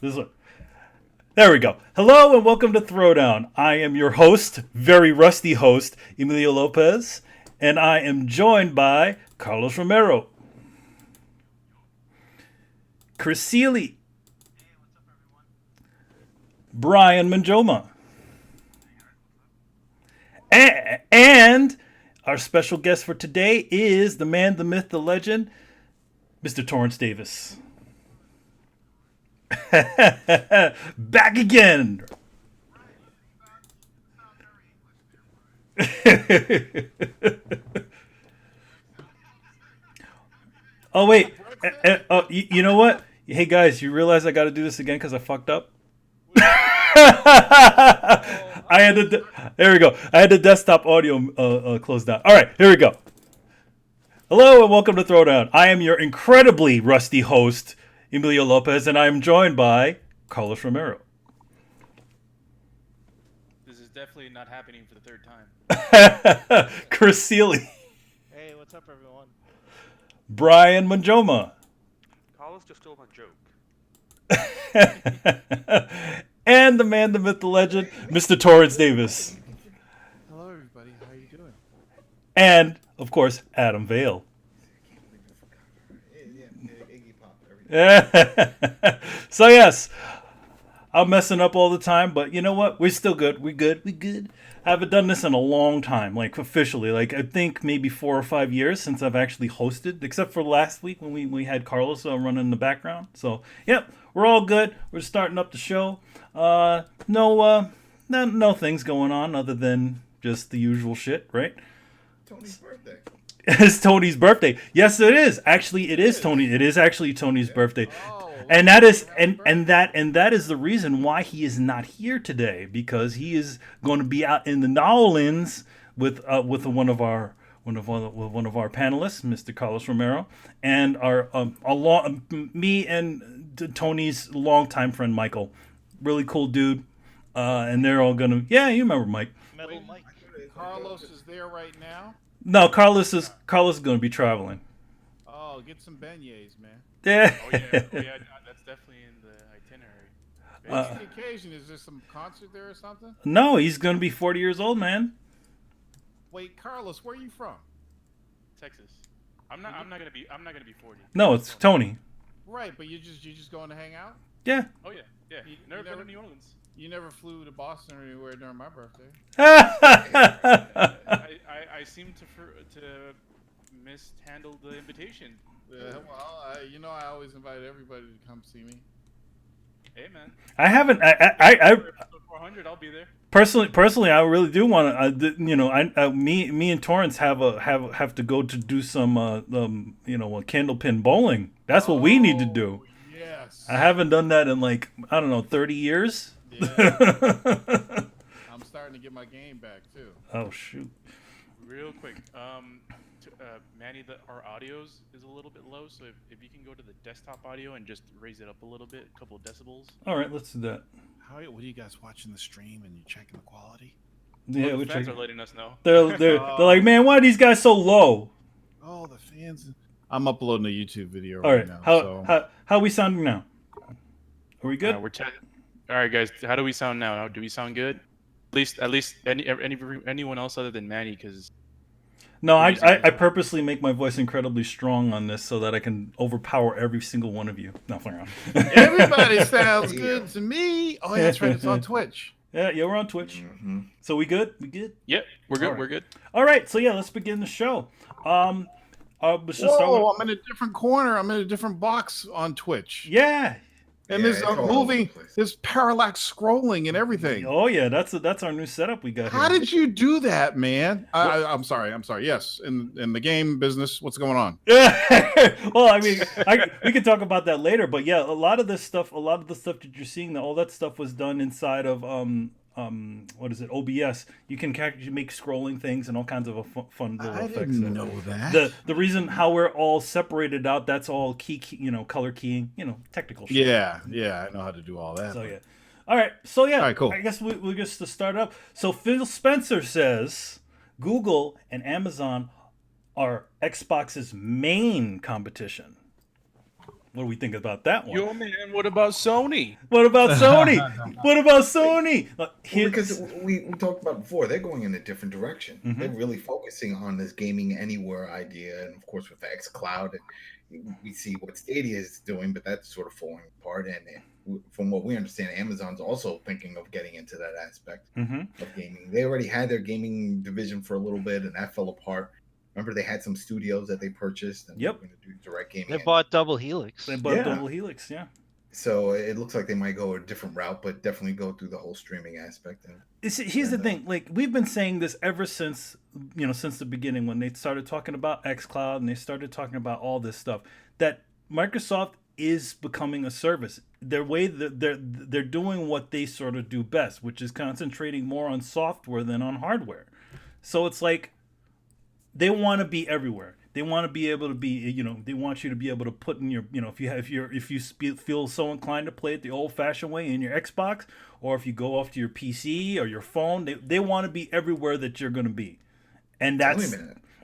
This one. There we go. Hello and welcome to Throwdown. I am your host, very rusty host, Emilio Lopez, and I am joined by Carlos Romero, Chris Seeley, Brian Manjoma, and our special guest for today is the man, the myth, the legend, Mr. Torrance Davis. Back again. Oh wait, you know what? Hey guys, you realize I got to do this again because I fucked up. I had the there we go. I had the desktop audio closed down. All right, here we go. Hello and welcome to Throwdown. I am your incredibly rusty host, Emilio Lopez, and I am joined by Carlos Romero. This is definitely not happening for the third time. Chris Seeley. Hey, what's up, everyone? Brian Manjoma. Carlos just stole my joke. And the man, the myth, the legend, Mr. Torrance Davis. Hello, everybody. How are you doing? And, of course, Adam Vale. So, yes, I'm messing up all the time, but you know what? We're still good. We're good. I haven't done this in a long time, like officially. Like, I think maybe 4 or 5 years since I've actually hosted, except for last week when we had Carlos running in the background. So, yep, we're all good. We're starting up the show. No things going on other than just the usual shit, right? Tony's birthday. It's Tony's birthday. Yes, it is. Actually, it is Tony. It is actually Tony's birthday. Oh, And that is that is the reason why he is not here today, because he is going to be out in the Nowlands with one of our panelists, Mr. Carlos Romero, and our me and Tony's longtime friend Michael, really cool dude, and they're all gonna you remember Mike. Metal Mike. Carlos is there right now. No, Carlos is going to be traveling. Oh, get some beignets, man. Yeah. Oh yeah, that's definitely in the itinerary. What's the occasion? Is there some concert there or something? No, he's going to be 40 years old, man. Wait, Carlos, where are you from? Texas. I'm not gonna be 40. No, it's Tony. Right, but you just going to hang out? Yeah. Oh yeah. Never been to New Orleans. You never flew to Boston or anywhere during my birthday. I seem to mishandle the invitation. Yeah, well, I always invite everybody to come see me. Hey man. I haven't. I Episode 400. I'll be there. personally, I really do want to. Me and Torrance have to go to do some candlepin bowling. That's what we need to do. Yes. I haven't done that in 30 years. Yeah. I'm starting to get my game back too. Oh shoot. Real quick. Manny, our audios is a little bit low, so if you can go to the desktop audio and just raise it up a little bit, a couple of decibels. All right, let's do that. What are you guys watching the stream and you checking the quality? Yeah, the we're fans checking. are letting us know. They're like, man, why are these guys so low? Oh, the fans. I'm uploading a YouTube video All right, now. how are we sounding now? Are we good? We're checking. All right, guys. How do we sound now? Do we sound good? At least anyone else other than Manny, because. No, I purposely make my voice incredibly strong on this so that I can overpower every single one of you. No, fling around. Everybody sounds good to me. Oh, yeah, that's right. It's on Twitch. Yeah, we're on Twitch. Mm-hmm. So we good? We good? Yep, we're good. All right. We're good. All right. So yeah, let's begin the show. Let's just start Whoa, with, I'm in a different corner. I'm in a different box on Twitch. yeah. And Yeah, there's it's all over moving, the place. there's parallax scrolling and everything. Oh yeah, that's our new setup we got. How here. did you do that, man? I'm sorry. Yes, in the game business, what's going on? Well, I mean, we can talk about that later, but yeah, a lot of the stuff that you're seeing, all that stuff was done inside of what is it, OBS. You can actually make scrolling things and all kinds of fun little I effects. didn't know that. The reason how we're all separated out, that's all key color keying, technical shit. Yeah, I know how to do all that. So yeah. All right. So yeah. All right, cool. I guess we'll just to start up. So Phil Spencer says Google and Amazon are Xbox's main competition. What do we think about that one? Yo, man, what about Sony? What about Sony? What about Sony? Well, because we talked about before, they're going in a different direction. They're really focusing on this gaming anywhere idea, and of course with the xCloud, we see what Stadia is doing, but that's sort of falling apart. And from what we understand, Amazon's also thinking of getting into that aspect of gaming. They already had their gaming division for a little bit, and that fell apart. Remember, they had some studios that they purchased, and they were going to do direct gaming. They bought Double Helix. Double Helix, yeah. So it looks like they might go a different route, but definitely go through the whole streaming aspect. Here's the thing: like we've been saying this ever since since the beginning when they started talking about xCloud and they started talking about all this stuff. That Microsoft is becoming a service. They're doing what they sort of do best, which is concentrating more on software than on hardware. So it's like they want to be everywhere. They want to be able to be, they want you to be able to put in your, if you feel so inclined to play it the old-fashioned way in your Xbox, or if you go off to your PC or your phone, they want to be everywhere that you're going to be, and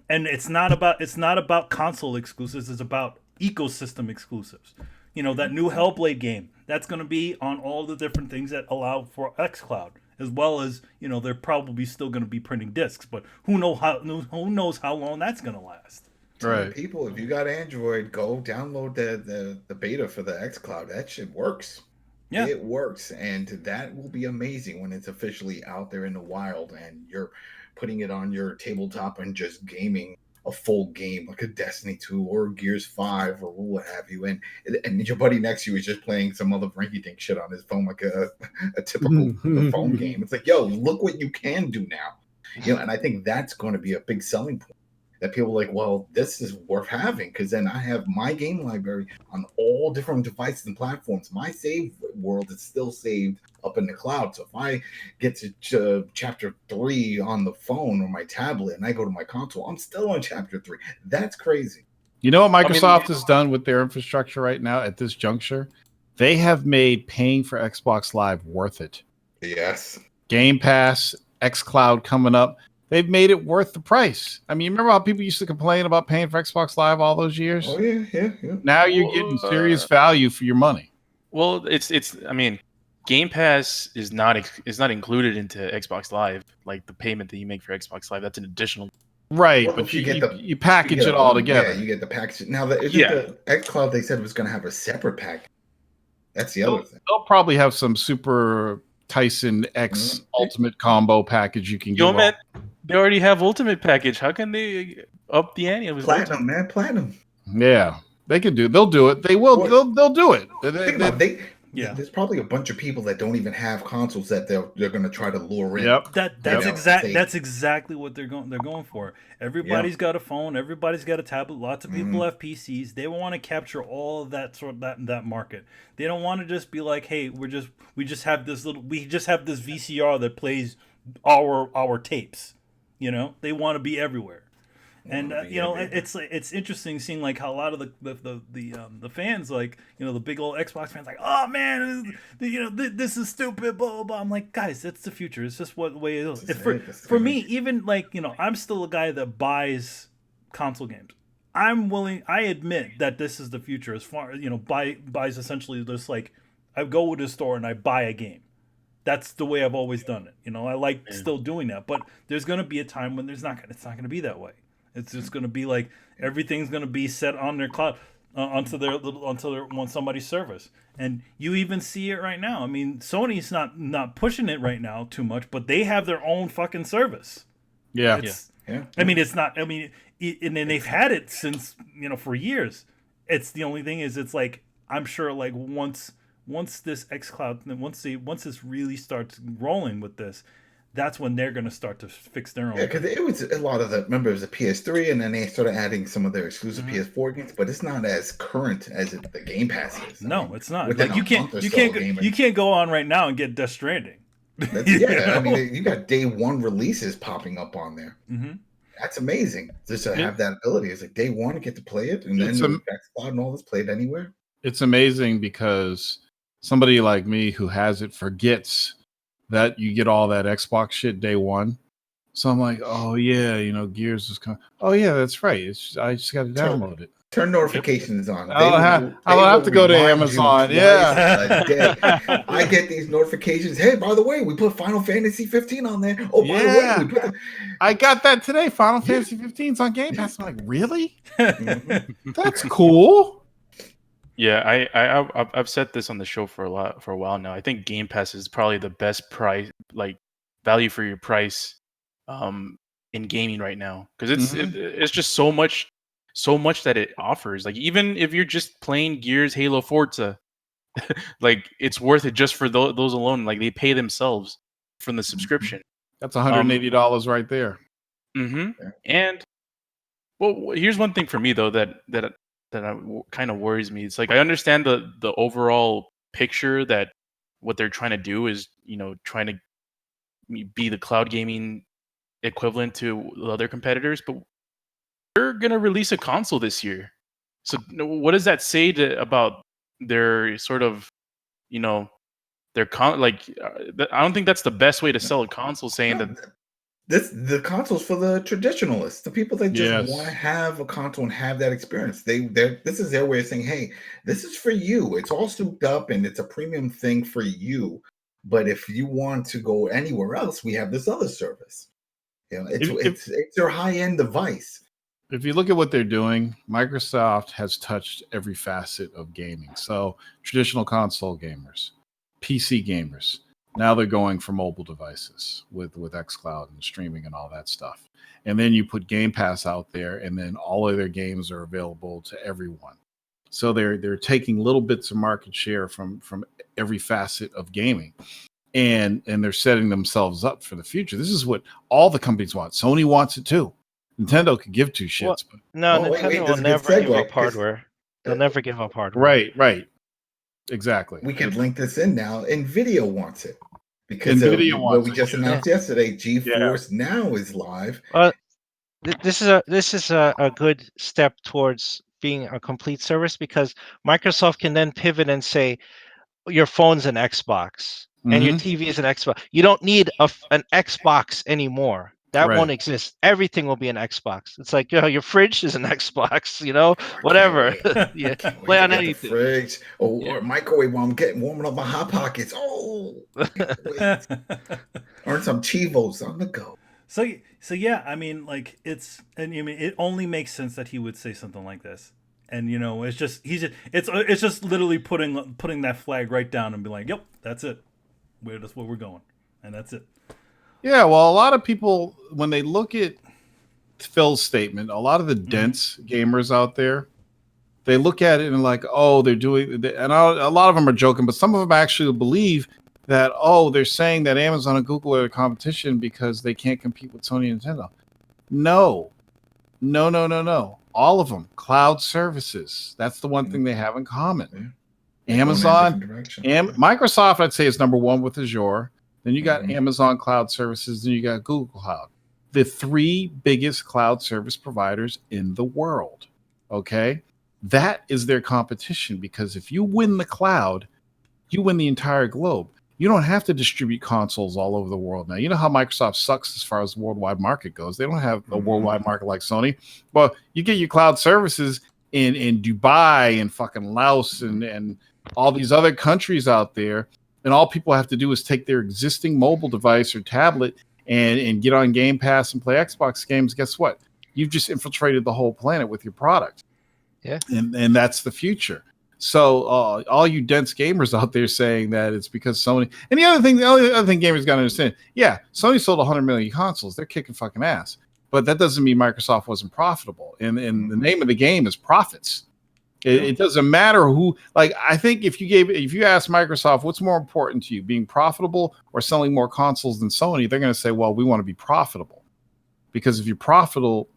it's not about console exclusives. It's about ecosystem exclusives. That new Hellblade game that's going to be on all the different things that allow for xCloud. As well as, they're probably still going to be printing discs, but who knows how long that's going to last. Right. People, if you got Android, go download the beta for the xCloud. That shit works. Yeah, it works, and that will be amazing when it's officially out there in the wild, and you're putting it on your tabletop and just gaming a full game like a Destiny 2 or Gears 5 or what have you, and your buddy next to you is just playing some other rinky-dink shit on his phone like a typical phone game. It's like, yo, look what you can do now. And I think that's going to be a big selling point. That people are like, well, this is worth having because then I have my game library on all different devices and platforms. My save world is still saved up in the cloud. So if I get to chapter 3 on the phone or my tablet and I go to my console, I'm still on chapter 3. That's crazy. You know what Microsoft has done with their infrastructure right now at this juncture? They have made paying for Xbox Live worth it. Yes. Game Pass, xCloud coming up. They've made it worth the price. I mean, remember how people used to complain about paying for Xbox Live all those years? Oh, yeah. Now you're getting serious value for your money. Well, I mean, Game Pass is not included into Xbox Live, like the payment that you make for Xbox Live. That's an additional. Right, well, but you package it all together. Yeah, you get the package. Now, the xCloud, they said was going to have a separate pack. That's the other thing. They'll probably have some Super Tyson X Ultimate Combo package you can get. Man, they already have Ultimate package. How can they up the ante? Platinum, man, platinum. Yeah, they can do. They'll do it. They will. They'll do it. There's probably a bunch of people that don't even have consoles that they're going to try to lure in. Yep. That's exactly what they're going for. Everybody's got a phone. Everybody's got a tablet. Lots of people have PCs. They want to capture all of that that market. They don't want to just be like, hey, we just have this VCR that plays our tapes. They want to be everywhere. And it's interesting seeing like how a lot of the fans, like the big old Xbox fans, like, oh man, this is stupid, blah blah blah. I'm like, guys, that's the future. It's just what the way it is. For me, even like I'm still a guy that buys console games. I admit that this is the future. As far buys essentially just like I go to the store and I buy a game. That's the way I've always done it. I like still doing that, but there's gonna be a time when it's not gonna be that way. It's just going to be like everything's going to be set on their cloud, onto their on somebody's service. And you even see it right now. I mean, Sony's not pushing it right now too much, but they have their own fucking service. Yeah. I mean, it's not. I mean, and then they've had it since for years. It's the only thing is it's like I'm sure like once this xCloud once this really starts rolling with this. That's when they're going to start to fix their own. Yeah, because it was a lot of remember, it was a PS3, and then they started adding some of their exclusive PS4 games, but it's not as current as the Game Pass is. No, it's not. Like, you can't go on right now and get Death Stranding. I mean, you got day one releases popping up on there. Mm-hmm. That's amazing. Just to have that ability. It's like day one, get to play it, and then xCloud and all this, play it anywhere. It's amazing because somebody like me who has it forgets that you get all that Xbox shit day one. So I'm like, oh yeah, Gears is coming. Oh yeah, that's right. I just got to download it. Turn notifications on. I'll have to go to Amazon. Yeah. A day. I get these notifications. Hey, by the way, we put Final Fantasy 15 on there. Oh, by the way, we put I got that today. Final Fantasy 15's on Game Pass. I'm like, really? That's cool. Yeah, I've said this on the show for a while now. I think Game Pass is probably the best price, like value for your price, in gaming right now, because it's just so much that it offers. Like, even if you're just playing Gears, Halo, Forza, like, it's worth it just for those alone. Like, they pay themselves from the subscription. That's $180 right there. And well, here's one thing for me though that kind of worries me. It's like, I understand the overall picture that what they're trying to do is, trying to be the cloud gaming equivalent to the other competitors, but they're gonna release a console this year. So what does that say about their sort of, their I don't think that's the best way to sell a console, saying that the console's for the traditionalists, the people that just want to have a console and have that experience. This is their way of saying, hey, this is for you. It's all souped up and it's a premium thing for you. But if you want to go anywhere else, we have this other service. It's their high-end device. If you look at what they're doing, Microsoft has touched every facet of gaming. So traditional console gamers, PC gamers. Now they're going for mobile devices with xCloud and streaming and all that stuff. And then you put Game Pass out there, and then all of their games are available to everyone. So they're taking little bits of market share from every facet of gaming. And they're setting themselves up for the future. This is what all the companies want. Sony wants it too. Nintendo could give two shits. Nintendo will never give up hardware. They'll never give up hardware. Right. Exactly. We can link this in now. NVIDIA wants it because what we just announced yesterday. Geforce Now is live. This is a good step towards being a complete service, because Microsoft can then pivot and say your phone's an Xbox and your TV is an Xbox. You don't need an Xbox anymore. That won't exist. Everything will be an Xbox. It's like, your fridge is an Xbox, whatever. Play on anything. Fridge or microwave while I'm warming up my Hot Pockets. Earn some Chivos on the go. So yeah, I mean, like, it only makes sense that he would say something like this. And it's just literally putting that flag right down and be like, yep, that's it. That's where we're going. And that's it. Yeah, well, a lot of people, when they look at Phil's statement, a lot of the dense gamers out there, they look at it and like, oh, they're doing, and a lot of them are joking, but some of them actually believe that, oh, they're saying that Amazon and Google are the competition because they can't compete with Sony and Nintendo. No. All of them, cloud services. That's the one thing they have in common. Amazon, Microsoft, I'd say, is number one with Azure. Then you got Amazon Cloud Services, then you got Google Cloud. The three biggest cloud service providers in the world. Okay? That is their competition, because if you win the cloud, you win the entire globe. You don't have to distribute consoles all over the world now. You know how Microsoft sucks as far as the worldwide market goes. They don't have a worldwide market like Sony. Well, you get your cloud services in Dubai and fucking Laos and all these other countries out there. And all people have to do is take their existing mobile device or tablet and get on Game Pass and play Xbox games. Guess what? You've just infiltrated the whole planet with your product. Yeah. And that's the future. So all you dense gamers out there saying that it's because Sony. And the only other thing gamers got to understand, yeah, Sony sold 100 million consoles. They're kicking fucking ass. But that doesn't mean Microsoft wasn't profitable. And the name of the game is profits. It doesn't matter who. Like, I think if you ask Microsoft what's more important to you, being profitable or selling more consoles than Sony, they're going to say, well, we want to be profitable, because if you're profitable,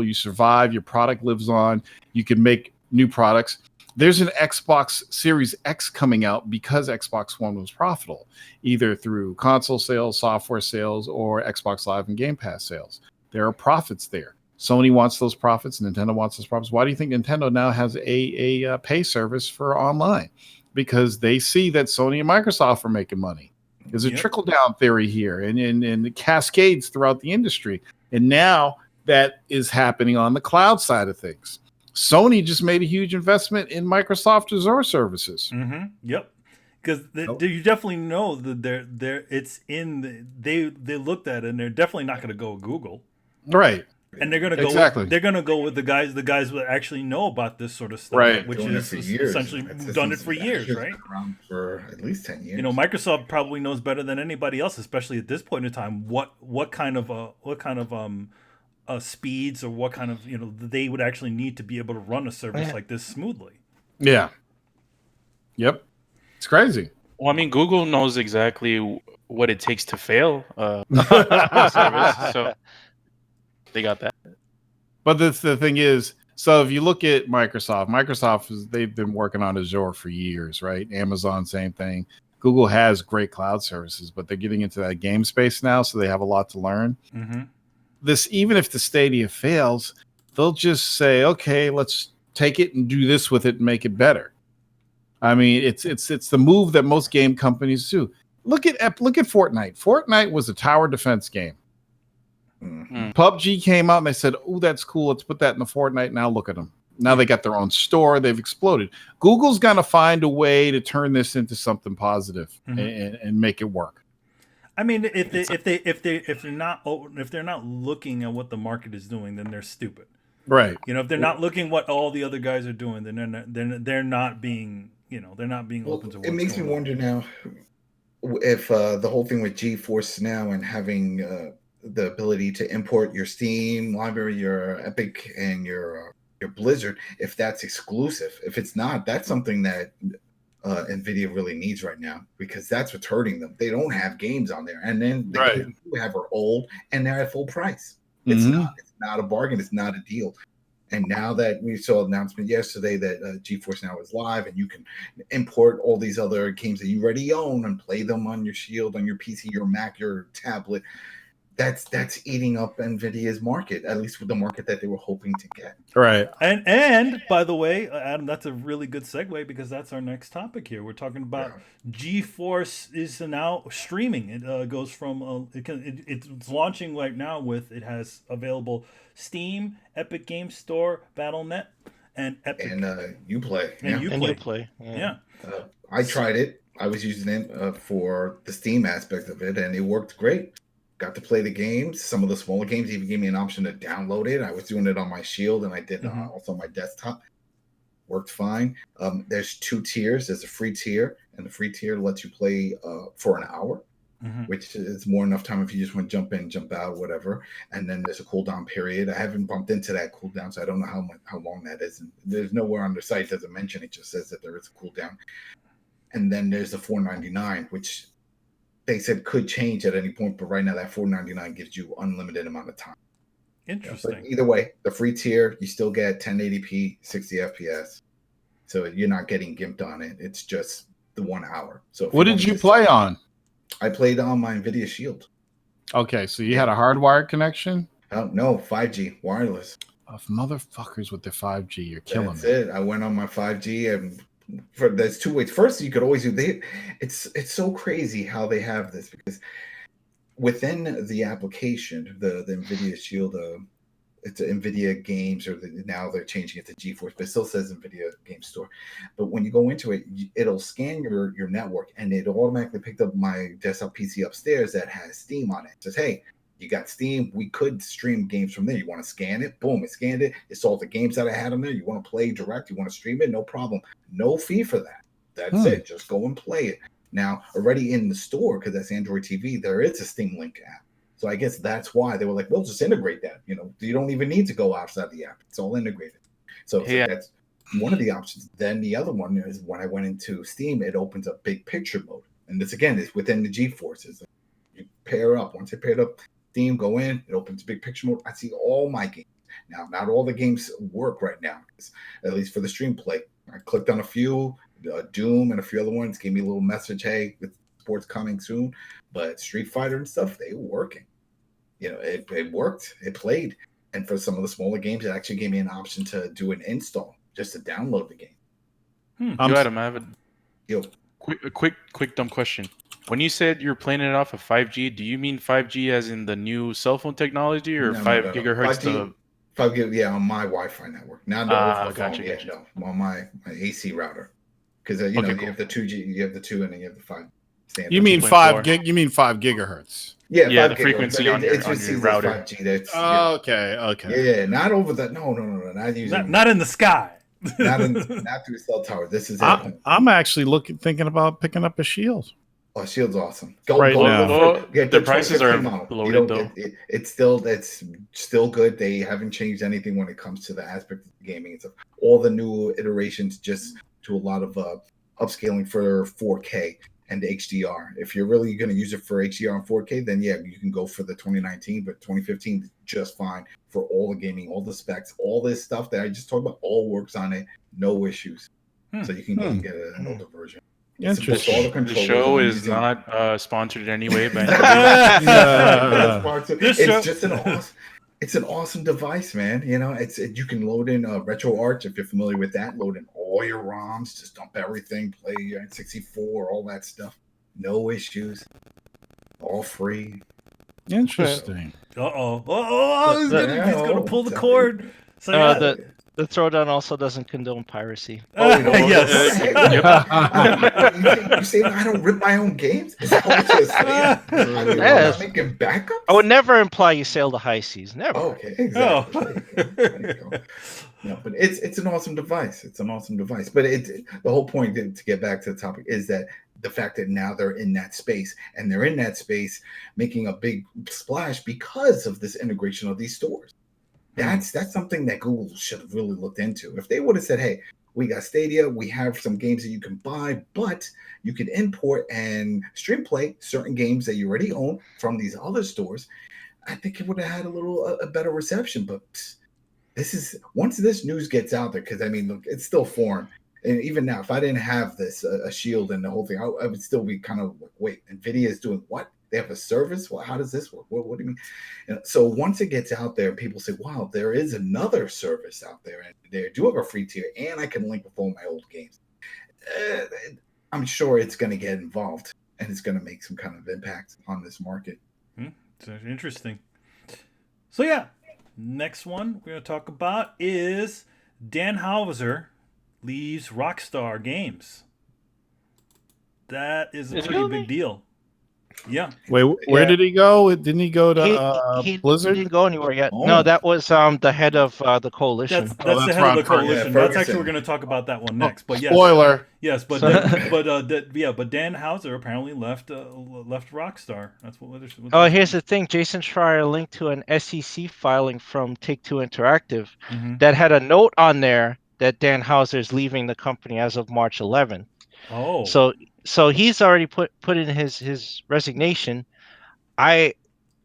you survive. Your product lives on. You can make new products. There's an Xbox Series X coming out because Xbox One was profitable, either through console sales, software sales, or Xbox Live and Game Pass sales. There are profits there. Sony wants those profits. Nintendo wants those profits. Why do you think Nintendo now has a pay service for online? Because they see that Sony and Microsoft are making money. There's a trickle-down theory here, and it cascades throughout the industry. And now that is happening on the cloud side of things. Sony just made a huge investment in Microsoft Azure services. Mm-hmm. Yep. Because you definitely know that it's in they looked at it and they're definitely not going to go with Google. Right. And they're gonna go. Exactly. They're gonna go with the guys that actually know about this sort of stuff, right? Which is essentially done it for years, right? Around for at least 10 years. You know, Microsoft probably knows better than anybody else, especially at this point in time, what kind of speeds or what kind of they would actually need to be able to run a service like this smoothly. Yeah. Yep. It's crazy. Well, I mean, Google knows exactly what it takes to fail a service, so. They got that. But the thing is, so if you look at Microsoft they've been working on Azure for years, right? Amazon, same thing. Google has great cloud services, but they're getting into that game space now, so they have a lot to learn. Mm-hmm. Even if the Stadia fails, they'll just say, okay, let's take it and do this with it and make it better. I mean, it's the move that most game companies do. Look at Fortnite. Fortnite was a tower defense game. Mm-hmm. PUBG came out and they said, "Oh, that's cool. Let's put that in the Fortnite." Now look at them. Now they got their own store. They've exploded. Google's gonna find a way to turn this into something positive and make it work. I mean, if they're not looking at what the market is doing, then they're stupid. Right. You know, if they're not looking what all the other guys are doing, then they're not being open to what's it makes me going on. wonder now if the whole thing with Geforce Now and having the ability to import your Steam library, your Epic, and your Blizzard, if that's exclusive. If it's not, that's something that NVIDIA really needs right now, because that's what's hurting them. They don't have games on there, and then the games they have are old and they're at full price. It's not a bargain. It's not a deal. And now that we saw an announcement yesterday that GeForce Now is live and you can import all these other games that you already own and play them on your Shield, on your PC, your Mac, your tablet, that's eating up NVIDIA's market, at least with the market that they were hoping to get. Right. And by the way, Adam, that's a really good segue, because that's our next topic here. We're talking about GeForce is now streaming. It goes from it's launching right now it has available Steam, Epic Game Store, Battle.net, and Epic and Uplay. And Uplay. Yeah. I tried it. I was using it for the Steam aspect of it, and it worked great. Got to play the games. Some of the smaller games even gave me an option to download it. I was doing it on my Shield, and I did also on my desktop. Worked fine. There's 2 tiers. There's a free tier, and the free tier lets you play for an hour, which is more enough time if you just want to jump in, jump out, whatever. And then there's a cooldown period. I haven't bumped into that cooldown, so I don't know how long that is. And there's nowhere on the site doesn't mention it. It just says that there is a cooldown. And then there's the $4.99, which they said could change at any point, but right now that $4.99 gives you unlimited amount of time. Interesting. But either way, the free tier, you still get 1080p, 60 FPS. So you're not getting gimped on it. It's just the 1 hour. So what did you play on? I played on my NVIDIA Shield. Okay, so you had a hardwired connection? No, 5G wireless. Of motherfuckers with the 5G, you're killing That's me. it. I went on my 5G, and there's 2 ways. First, you could always do it's so crazy how they have this, because within the application, the NVIDIA Shield, it's NVIDIA Games, or now they're changing it to GeForce, but it still says NVIDIA Game Store. But when you go into it, it'll scan your network, and it automatically picked up my desktop PC upstairs that has Steam on it. It says, hey, you got Steam. We could stream games from there. You want to scan it? Boom, it scanned it. It saw the games that I had on there. You want to play direct? You want to stream it? No problem. No fee for that. That's it. Just go and play it. Now, already in the store, because that's Android TV, there is a Steam Link app. So I guess that's why they were like, we'll just integrate that. You don't even need to go outside the app. It's all integrated. So that's one of the options. Then the other one is when I went into Steam, it opens up big picture mode. And this, again, is within the GeForce. You pair up. Once you pair up, Steam, go in, it opens big picture mode. I see all my games. Now, not all the games work right now, at least for the stream play. I clicked on a few, Doom and a few other ones, gave me a little message, hey, with sports coming soon. But Street Fighter and stuff, they were working. It worked. It played. And for some of the smaller games, it actually gave me an option to do an install, just to download the game. Adam, I have a quick dumb question. When you said you're playing it off of 5G, do you mean 5G as in the new cell phone technology, or 5 gigahertz? on my Wi-Fi network, not over the phone. Gotcha. No, on my AC router, because you have the 2G, you have the 2, and then you have the 5 standard. You mean 5 gig? You mean 5 gigahertz? Yeah, the frequency on your router. 5G. That's okay. Yeah, not over the no, not using not in the sky. not through a cell tower. This is I'm actually thinking about picking up a Shield. Oh, Shield's awesome. Now. The prices are bloated though. It's still good. They haven't changed anything when it comes to the aspect of gaming. It's all the new iterations, just to a lot of upscaling for 4K and HDR. If you're really going to use it for HDR and 4K, then yeah, you can go for the 2019, but 2015 is just fine for all the gaming, all the specs, all this stuff that I just talked about. All works on it, no issues. So you can go and get an older version. Interesting. The show is not sponsored in any way, but it's an awesome device, man. You can load in RetroArch if you're familiar with that. Load in all your ROMs, just dump everything, play N64, all that stuff. No issues, all free. Interesting. He's gonna pull the cord. So the Throwdown also doesn't condone piracy. Yes. You say I don't rip my own games? Is that what you're saying? Yes. Making backups? I would never imply you sail the high seas. Never. Okay, exactly. There you go. No, but it's an awesome device. It's an awesome device. But the whole point, to get back to the topic, is that the fact that now they're in that space, and they're in that space making a big splash because of this integration of these stores. That's something that Google should have really looked into. If they would have said, hey, we got Stadia, we have some games that you can buy, but you can import and stream play certain games that you already own from these other stores, I think it would have had a better reception. But once this news gets out there, because look, it's still foreign. And even now, if I didn't have this, a Shield and the whole thing, I would still be kind of like, wait, NVIDIA is doing what? They have a service? Well, how does this work? What do you mean? So once it gets out there, people say, wow, there is another service out there, and they do have a free tier, and I can link with all my old games. I'm sure it's going to get involved, and it's going to make some kind of impact on this market. It's interesting. So yeah, next one we're going to talk about is Dan Houser leaves Rockstar Games. That is a pretty big deal. Yeah. Wait, where did he go? Didn't he go to Blizzard? He didn't go anywhere yet. Oh. No, that was the head of the coalition. That's the head of the coalition. That's actually, we're going to talk about that one next. But yes, spoiler. Yes, but but Dan Houser apparently left Rockstar. That's what. Here's the thing. Jason Schreier linked to an SEC filing from Take-Two Interactive that had a note on there that Dan Houser is leaving the company as of March 11th. Oh. So he's already put in his resignation. I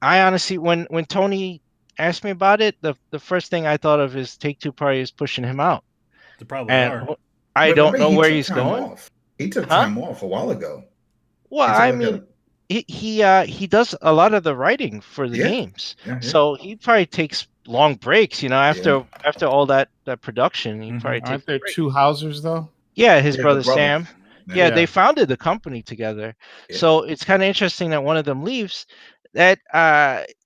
honestly, when Tony asked me about it, the first thing I thought of is Take-Two probably is pushing him out. They probably are. I don't know where he's going. He took time off a while ago. Well, he does a lot of the writing for the games, so he probably takes long breaks. After all that production, he probably takes. Aren't there two Housers though? Yeah, his brother Sam. Yeah, they founded the company together. Yeah. So it's kind of interesting that one of them leaves. That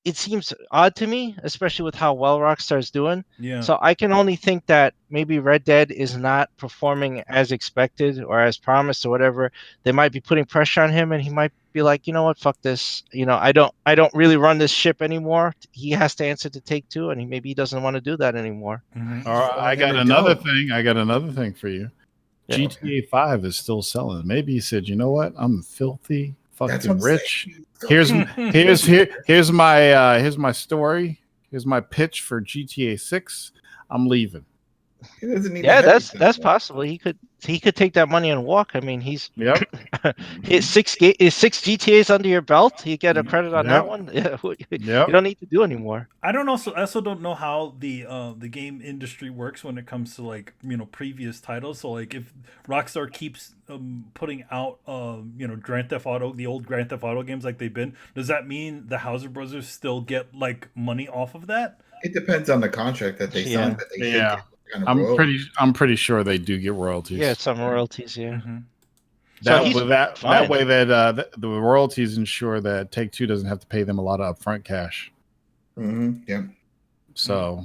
it seems odd to me, especially with how well Rockstar's doing. Yeah. So I can only think that maybe Red Dead is not performing as expected or as promised or whatever. They might be putting pressure on him, and he might be like, you know what, fuck this. I don't really run this ship anymore. He has to answer to Take-Two, and maybe he doesn't want to do that anymore. Mm-hmm. All right, I got another thing for you. Yeah. GTA 5 is still selling. Maybe he said, you know what? I'm filthy fucking rich. Here's my story. Here's my pitch for GTA 6. I'm leaving. That's possible. He could take that money and walk. I mean, he's his six GTAs under your belt. You get a credit on that one. You don't need to do anymore. I also don't know how the game industry works when it comes to previous titles. So if Rockstar keeps putting out Grand Theft Auto, the old Grand Theft Auto games like they've been, does that mean the Houser brothers still get money off of that? It depends on the contract that they signed. That they get. I'm pretty sure they do get royalties. Yeah, some royalties. Yeah. Mm-hmm. That way that the royalties ensure that Take-Two doesn't have to pay them a lot of upfront cash. Mm-hmm. Yeah. So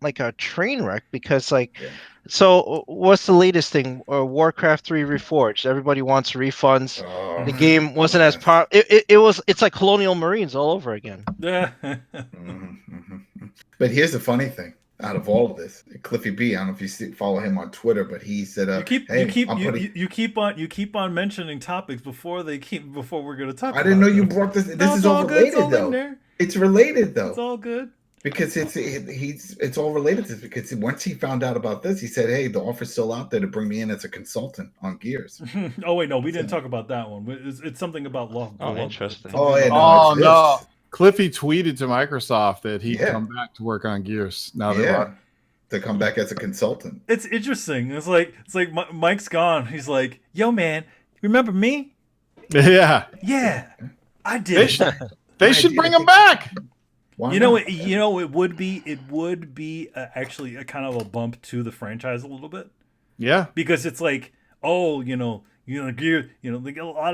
like a train wreck because like. Yeah. So what's the latest thing? Warcraft 3 Reforged. Everybody wants refunds. Oh, the game wasn't as it's like Colonial Marines all over again. But here's the funny thing. Out of all of this, Cliffy B, I don't know if you follow him on Twitter, but he said, you keep on mentioning topics before we're going to talk. I didn't know you brought this. This is all related, though. It's related, though. It's all good. Because it's all related to this. Because once he found out about this, he said, "Hey, the offer's still out there to bring me in as a consultant on Gears." Oh wait, no, we didn't talk about that one. It's something about law. Oh, interesting. No. Cliffy tweeted to Microsoft that he'd come back to work on Gears. Now to come back as a consultant. It's interesting. It's like Mike's gone. He's like, "Yo, man, remember me?" Yeah. Yeah, I did. They should bring him back. Why not? It would be actually a kind of a bump to the franchise a little bit. Yeah, because it's like, Gear, like a lot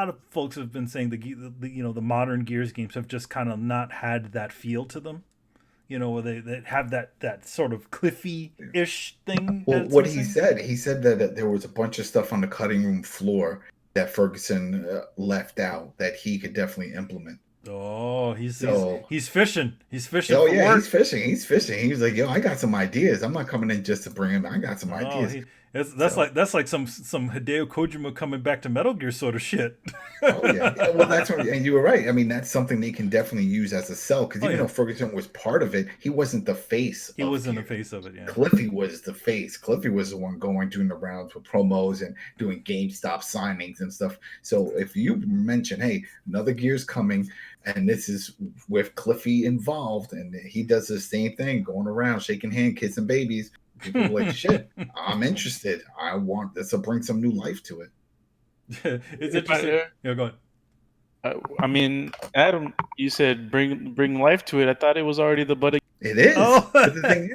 of folks have been saying the modern Gears games have just kind of not had that feel to them. Where they have that sort of Cliffy-ish thing. Well, what he said that there was a bunch of stuff on the cutting room floor that Ferguson left out that he could definitely implement. Oh, he's fishing. He's fishing. Oh yeah, he's fishing. He was like, "Yo, I got some ideas. I'm not coming in just to bring him. I got some ideas." That's like some Hideo Kojima coming back to Metal Gear sort of shit. Oh yeah. Well, that's what, and you were right. I mean, that's something they can definitely use as a sell because even though Ferguson was part of it, he wasn't the face. He wasn't the face of it. Yeah. Cliffy was the face. Cliffy was the one doing the rounds with promos and doing GameStop signings and stuff. So if you mention, hey, another Gear's coming, and this is with Cliffy involved, and he does the same thing, going around shaking hands, kissing babies. People are like, shit, I'm interested. I want this to bring some new life to it. It's interesting. Yeah, go ahead. I mean, Adam, you said bring life to it. I thought it was already the butt. It is. Oh. But the thing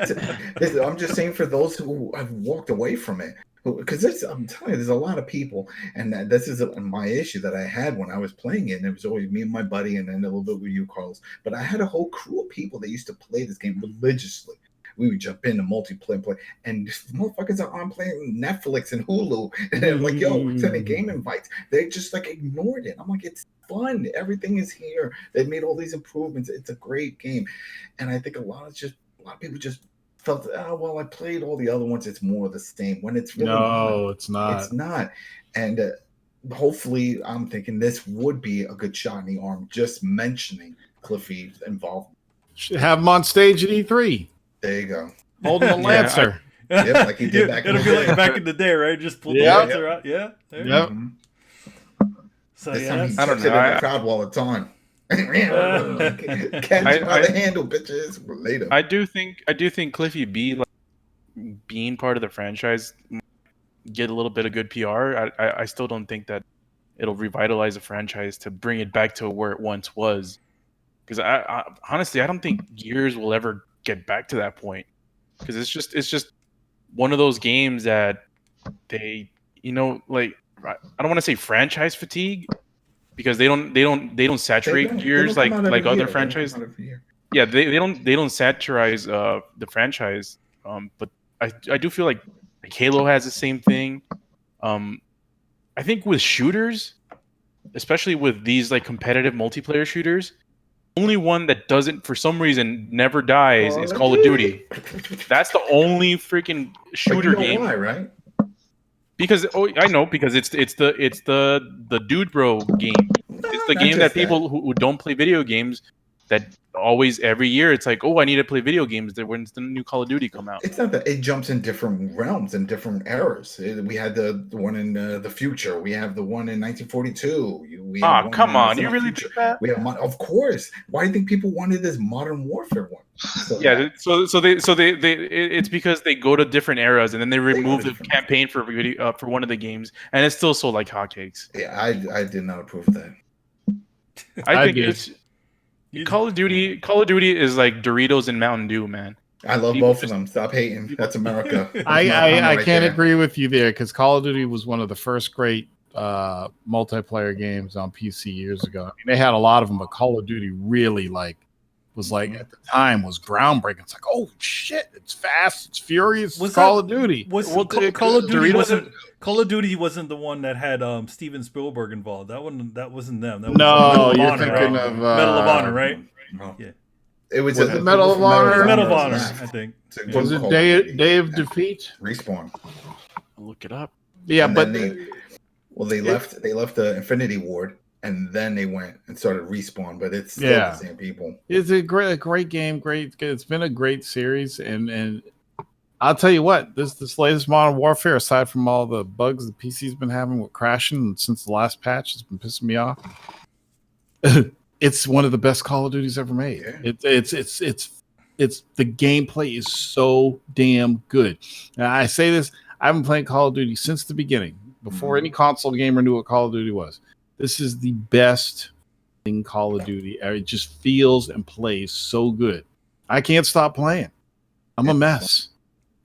is, I'm just saying for those who have walked away from it, because I'm telling you, there's a lot of people, and this is my issue that I had when I was playing it, and it was always me and my buddy, and then a little bit with you, Carlos. But I had a whole crew of people that used to play this game religiously. We would jump into multiplayer, and motherfuckers are on playing Netflix and Hulu, and they're like, "Yo, sending game invites." They just like ignored it. I'm like, "It's fun. Everything is here. They've made all these improvements. It's a great game," and I think a lot of people just felt, "Oh, well, I played all the other ones. It's more of the same." When it's really it's not. It's not, and hopefully, I'm thinking this would be a good shot in the arm. Just mentioning Cliffy's involvement. Should have him on stage at E3. There you go. Holding the Lancer. Yep, like he did back in the day. It'll be like back in the day, right? Just pull the Lancer out. Yeah. Yep. So I don't know. In the crowd all the time. Catch by the handle, bitches. Later. I do think Cliffy B, like, being part of the franchise, get a little bit of good PR. I still don't think that it'll revitalize the franchise to bring it back to where it once was. Because I honestly, I don't think Gears will ever get back to that point, because it's just one of those games that they, like, I don't want to say franchise fatigue, because they don't saturate Gears like other franchises. Yeah, they don't satirize the franchise. But I do feel like Halo has the same thing. I think with shooters, especially with these like competitive multiplayer shooters, only one that doesn't, for some reason, never dies is Call of Duty. That's the only freaking shooter game. Why, right? Because I know, because it's the dude bro game. It's the game that people who don't play video games, that always, every year, it's like, oh, I need to play video games. When's the new Call of Duty come out? It's not that it jumps in different realms and different eras. We had the one in the future. We have the one in 1942. Come on! You really think that? We have, of course. Why do you think people wanted this Modern Warfare one? So they it's because they go to different eras and then they remove the campaign for one of the games, and it's still sold like hotcakes. Yeah, I did not approve of that. I think it's. Call of Duty is like Doritos and Mountain Dew, man. I love both of them. Stop hating. That's America. I can't agree with you there, because Call of Duty was one of the first great multiplayer games on PC years ago. I mean, they had a lot of them, but Call of Duty really was like at the time was groundbreaking. It's like, oh shit, it's fast, it's furious, it's Call of Duty. Call of Duty wasn't the one that had Steven Spielberg involved. That wasn't them. That was Medal of Honor, thinking right? of Medal of Honor, right? No. Yeah. It was it Medal of Honor? Medal of Honor, I think. Was it Day of Defeat? Respawn. I'll look it up. Yeah, And but they left the Infinity Ward, and then they went and started Respawn, but it's still the same people. It's a great game. It's been a great series, and I'll tell you what, this latest Modern Warfare, aside from all the bugs the PC's been having with crashing since the last patch, has been pissing me off. It's one of the best Call of Duties ever made. Yeah. It's the gameplay is so damn good. Now, I say this, I've been playing Call of Duty since the beginning, before any console gamer knew what Call of Duty was. This is the best thing Call of Duty. It just feels and plays so good. I can't stop playing. I'm a mess.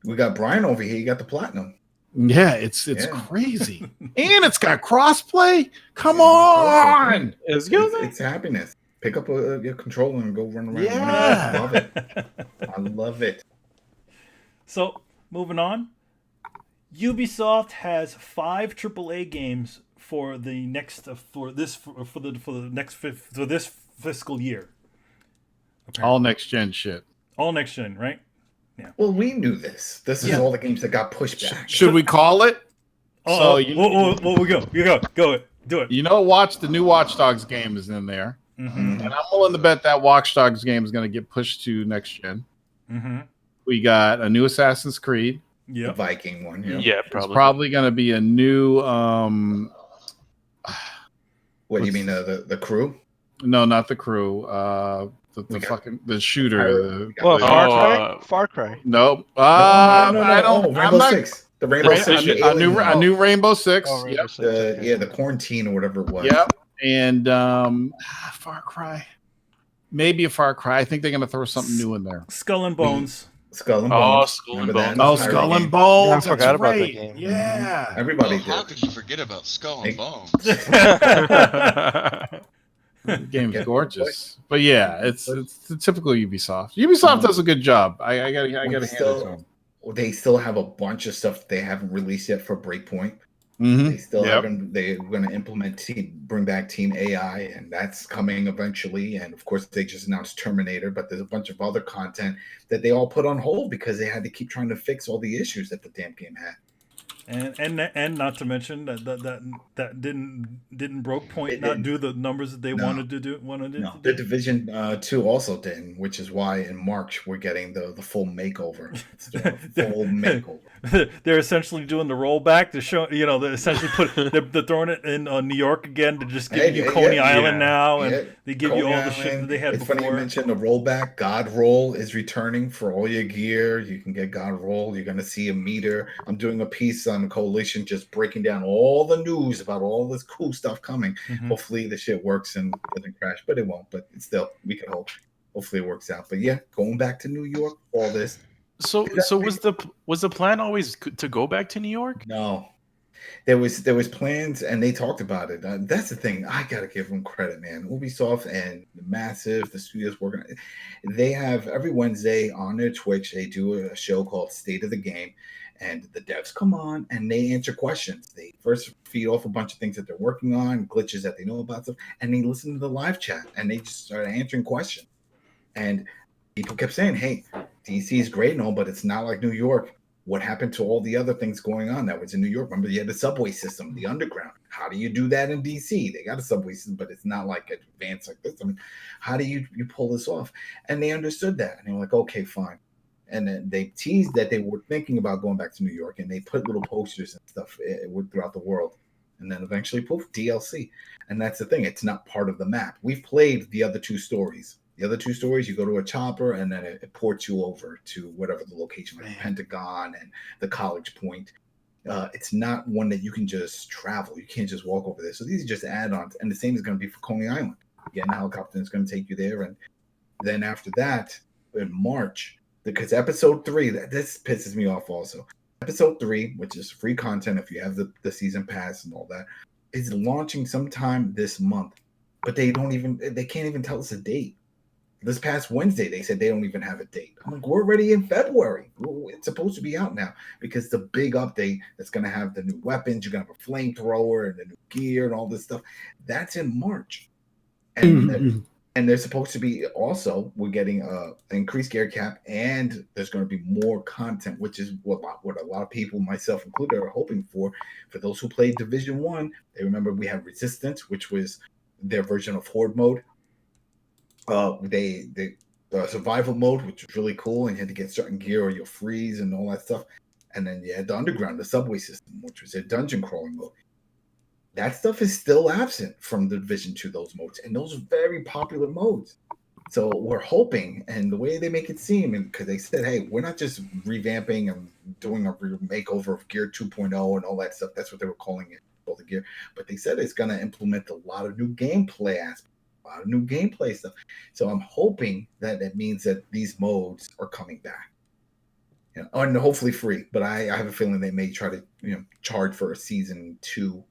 We got Brian over here. You got the platinum. Yeah, it's crazy, and it's got crossplay. Come on, it's happiness. Pick up your controller and go run around. Yeah, I love it. I love it. So moving on, Ubisoft has 5 AAA games for the next for this fiscal year. Apparently. All next gen shit. All next gen, right? Yeah. Well, we knew this. This is all the games that got pushed back. Should we call it? We go. Do it. You know, the new Watch Dogs game is in there, and I'm willing to bet that Watch Dogs game is going to get pushed to next gen. We got a new Assassin's Creed. Yeah, the Viking one. Yeah, probably. It's probably going to be a new. What you mean the crew? No, not the crew. The shooter. Far Cry. Nope. No. I don't. Rainbow Six. The Rainbow Six. A new Rainbow Six. The quarantine or whatever it was. Yep. And Far Cry. Maybe a Far Cry. I think they're going to throw something new in there. Skull and Bones. Skull and Bones. Skull and Bones. I forgot about that game. Yeah. Everybody did. How could you forget about Skull and Bones? The game's gorgeous, but yeah, it's the typical Ubisoft. Ubisoft does a good job. I gotta hand it to them. They still have a bunch of stuff they haven't released yet for Breakpoint. Mm-hmm. They still haven't. They're going to implement bring back Team AI, and that's coming eventually. And of course, they just announced Terminator, but there's a bunch of other content that they all put on hold because they had to keep trying to fix all the issues that the damn game had. And not to mention that didn't Breakpoint not do the numbers that they wanted to do. The Division 2 also didn't, which is why in March we're getting the full makeover. It's the full makeover. They're essentially doing the rollback to show, they're essentially they're throwing it in New York again to just give you Coney Island now, and they give you all the shit that they had before. It's funny you mentioned the rollback. God Roll is returning for all your gear. You can get God Roll. You're going to see a meter. I'm doing a piece on the Coalition just breaking down all the news about all this cool stuff coming. Hopefully the shit works and doesn't crash, but it won't. But still, we can hope. Hopefully it works out. But yeah, going back to New York, all this. So was the plan always to go back to New York? No, there was plans, and they talked about it. That's the thing. I gotta give them credit, man. Ubisoft and the studios working. They have every Wednesday on their Twitch. They do a show called State of the Game, and the devs come on and they answer questions. They first feed off a bunch of things that they're working on, glitches that they know about stuff, and they listen to the live chat and they just start answering questions. And people kept saying, "Hey, DC is great and all, but it's not like New York. What happened to all the other things going on that was in New York? Remember, you had the subway system, the underground. How do you do that in DC? They got a subway system, but it's not like advanced like this. I mean, how do you pull this off?" And they understood that, and they were like, "Okay, fine." And then they teased that they were thinking about going back to New York, and they put little posters and stuff throughout the world. And then eventually, poof, DLC. And that's the thing. It's not part of the map. We've played the other two stories. The other two stories, you go to a chopper, and then it ports you over to whatever the location, like Pentagon and the College Point. It's not one that you can just travel. You can't just walk over there. So these are just add-ons. And the same is going to be for Coney Island. You get in a helicopter, and it's going to take you there. And then after that, in March, because episode 3, this pisses me off also. Episode 3, which is free content if you have the season pass and all that, is launching sometime this month. But they can't even tell us a date. this past Wednesday, they said they don't even have a date. I'm like, we're already in February. It's supposed to be out now because the big update that's going to have the new weapons, you're going to have a flamethrower and the new gear and all this stuff. That's in March. And they're supposed to be also, we're getting an increased gear cap, and there's going to be more content, which is what a lot of people, myself included, are hoping for. For those who played Division 1, they remember we had Resistance, which was their version of Horde mode. The survival mode, which was really cool, and you had to get certain gear or you'll freeze and all that stuff. And then you had the underground, the subway system, which was a dungeon crawling mode. That stuff is still absent from the Division 2, those modes, and those are very popular modes. So we're hoping, and the way they make it seem, and because they said, hey, we're not just revamping and doing a makeover of Gear 2.0 and all that stuff. That's what they were calling it, all the gear. But they said it's going to implement a lot of new gameplay aspects, a lot of new gameplay stuff. So I'm hoping that it means that these modes are coming back. You know, and hopefully free. But I have a feeling they may try to charge for a season 2.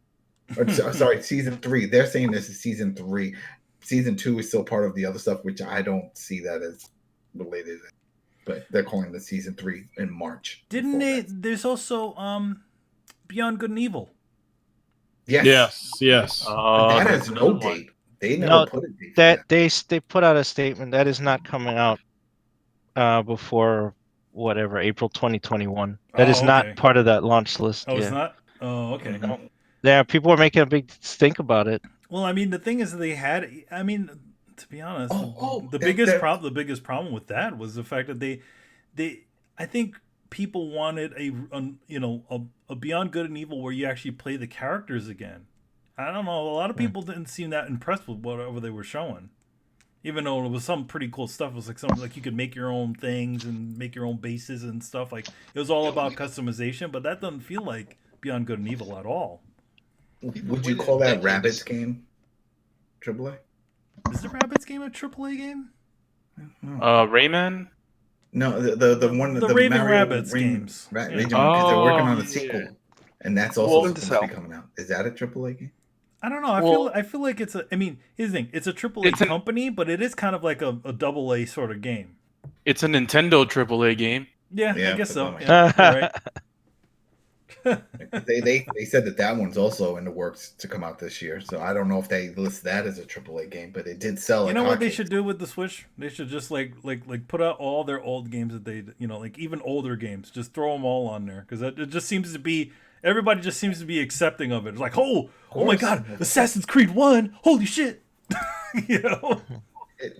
Or, sorry, season 3. They're saying this is season 3. Season 2 is still part of the other stuff, which I don't see that as related. But they're calling the season 3 in March. Didn't they? There's also Beyond Good and Evil. Yes. That has no date. They never put a date. They put out a statement that is not coming out before whatever April 2021. That is not part of that launch list. Oh, it's not. Oh, okay. No. Yeah, people are making a big stink about it. Well, I mean, the thing is, they had. I mean, to be honest, the biggest problem with that was the fact that they, I think people wanted a Beyond Good and Evil where you actually play the characters again. I don't know. A lot of people didn't seem that impressed with whatever they were showing, even though it was some pretty cool stuff. It was like something like you could make your own things and make your own bases and stuff. Like it was all about customization, but that doesn't feel like Beyond Good and Evil at all. Would you call that Rabbids game AAA? Is the Rabbids game a AAA game? Rayman? No, the one the Raven Rabbids games. Because they're working on a sequel, and that's also supposed to be coming out. Is that a AAA game? I don't know. I feel like it's a. I mean, here's the thing: it's a AAA company, but it is kind of like a AA sort of game. It's a Nintendo AAA game. Yeah, I guess so. Yeah, right. they said that one's also in the works to come out this year, so I don't know if they list that as a AAA game, but it did sell. You know what they should do with the Switch? They should just like put out all their old games that they like even older games. Just throw them all on there because it just seems to be everybody just seems to be accepting of it. It's like oh my god, Assassin's Creed 1, holy shit,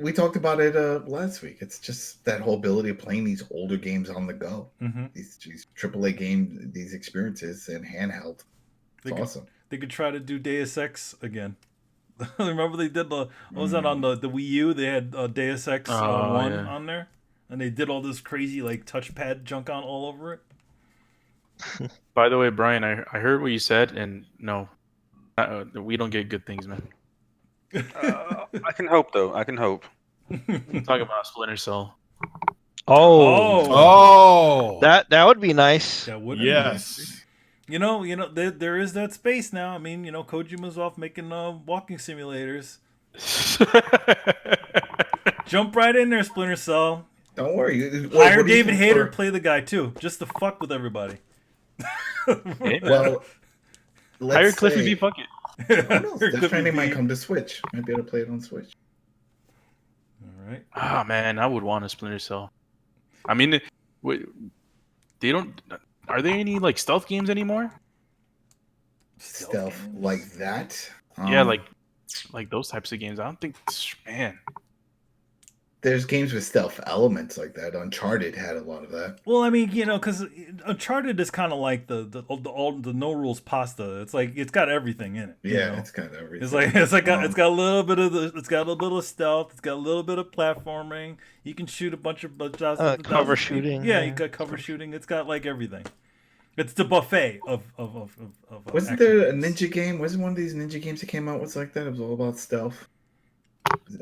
We talked about it last week. It's just that whole ability of playing these older games on the go. Mm-hmm. These AAA games, these experiences in handheld. It's awesome. They could try to do Deus Ex again. Remember they did what was that on the Wii U? They had Deus Ex 1 on there. And they did all this crazy like touchpad junk on all over it. By the way, Brian, I heard what you said, and no, we don't get good things, man. I can hope, though. I can hope. Talk about Splinter Cell. Oh, that would be nice. That would be nice. You know, there is that space now. I mean, Kojima's off making walking simulators. Jump right in there, Splinter Cell. Don't worry. Hire David Hayter to play the guy too, just to fuck with everybody. Well, hire Cliffy B. Fuck it. Death Stranding might come to Switch. Might be able to play it on Switch. All right. Ah, man, I would want a Splinter Cell. I mean, they don't. Are there any like stealth games anymore? Stealth like that? Yeah, like those types of games. I don't think. Man. There's games with stealth elements like that. Uncharted had a lot of that. Well, I mean, because Uncharted is kind of like the no rules pasta. It's like it's got everything in it. Yeah, it's got everything. It's got a little bit of stealth. It's got a little bit of platforming. You can shoot a bunch of cover shooting. Yeah, you got cover shooting. It's got like everything. It's the buffet of Wasn't there a ninja game? Wasn't one of these ninja games that came out was like that? It was all about stealth.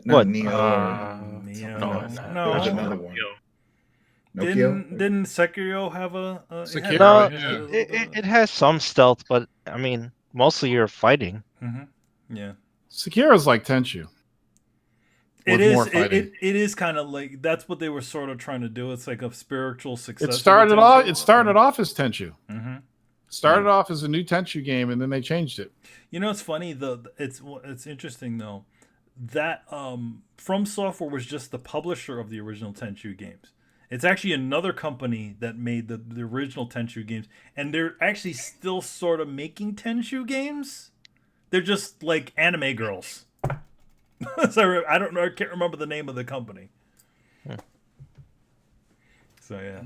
What? Neo. No. There's another one. Didn't Sekiro have a Sekiro? No, it has some stealth, but I mean, mostly you're fighting. Mm-hmm. Yeah. Sekiro's like Tenchu. It with more is. fighting. It is kind of like that's what they were sort of trying to do. It's like a spiritual success. It started off as Tenchu. Mm-hmm. Started off as a new Tenchu game, and then they changed it. You know, it's funny. It's interesting though that From Software was just the publisher of the original Tenchu games. It's actually another company that made the original Tenchu games, and they're actually still sort of making Tenchu games. They're just like anime girls. So I don't know. I can't remember the name of the company. So yeah.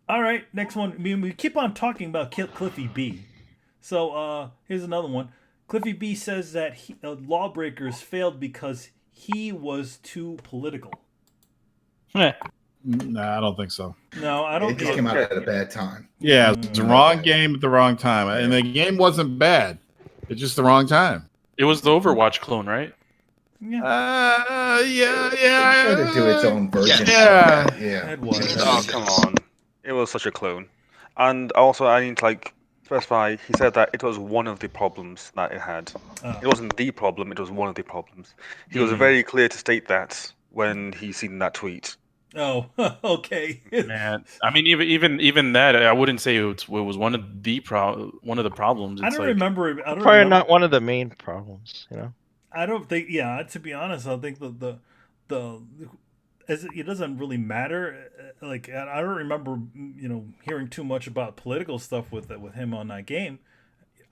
All right, next one. I mean, we keep on talking about Cliffy B. So here's another one. Cliffy B says that Lawbreakers failed because he was too political. Nah, I don't think so. No, I don't. It just came out at a bad time. Yeah, it was the wrong game at the wrong time, and the game wasn't bad. It's just the wrong time. It was the Overwatch clone, right? Yeah. Yeah. It tried to do its own version. Yeah. It was. Oh, come on. It was such a clone. And also, I need to specify, he said that it was one of the problems that it had. It wasn't the problem, it was one of the problems. He was very clear to state that when he seen that tweet. Oh, okay. Man, I mean, even that, I wouldn't say it was one of the problems. I don't remember. Probably not one of the main problems, you know. I don't think. Yeah, to be honest, I think it doesn't really matter. Like, I don't remember, hearing too much about political stuff with him on that game.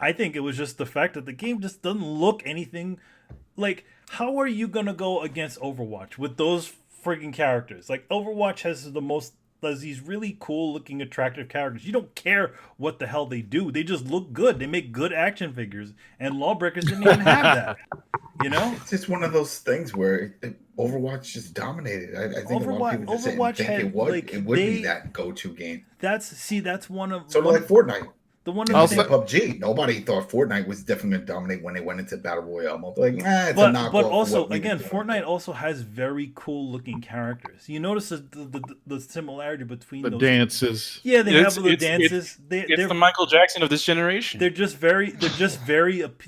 I think it was just the fact that the game just doesn't look anything like. How are you gonna go against Overwatch with those friggin' characters? Like, Overwatch has these really cool looking, attractive characters. You don't care what the hell they do. They just look good. They make good action figures, and Lawbreakers didn't even have that. It's just one of those things where Overwatch just dominated. I think a lot of people just didn't think it would be that go-to game. That's one of sort of like Fortnite. The one PUBG. Nobody thought Fortnite was definitely going to dominate when they went into Battle Royale mode. Like, it's a knockoff. But also, again, Fortnite also has very cool looking characters. You notice the similarity between the those dances. Yeah, they have the dances. It's the Michael Jackson of this generation. They're just very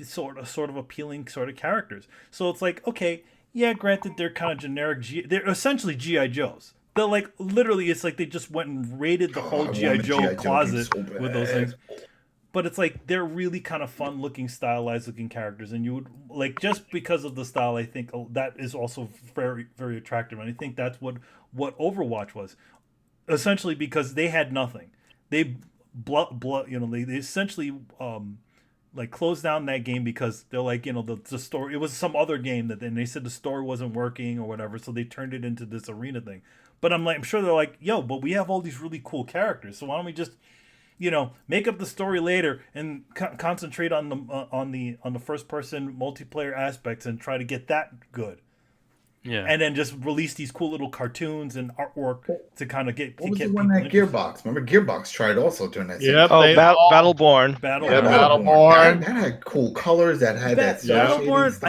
sort of appealing sort of characters. So it's like, okay, yeah, granted, they're kind of generic. They're essentially GI Joes. They're like literally, it's like they just went and raided the whole GI Joe closet with those things. But it's like they're really kind of fun looking, stylized looking characters, and you would like just because of the style. I think that is also very, very attractive, and I think that's what Overwatch was, essentially because they had nothing. They they essentially like closed down that game because they're like the story. It was some other game that then they said the story wasn't working or whatever, so they turned it into this arena thing. But I'm sure they're like, yo, but we have all these really cool characters, so why don't we just make up the story later and concentrate on the first person multiplayer aspects and try to get that good. Yeah. And then just release these cool little cartoons and artwork to kind of get. What was the one that Gearbox? Remember Gearbox tried also doing that. Yeah. Battleborn. Battleborn. That had cool colors. That had that. Battleborn.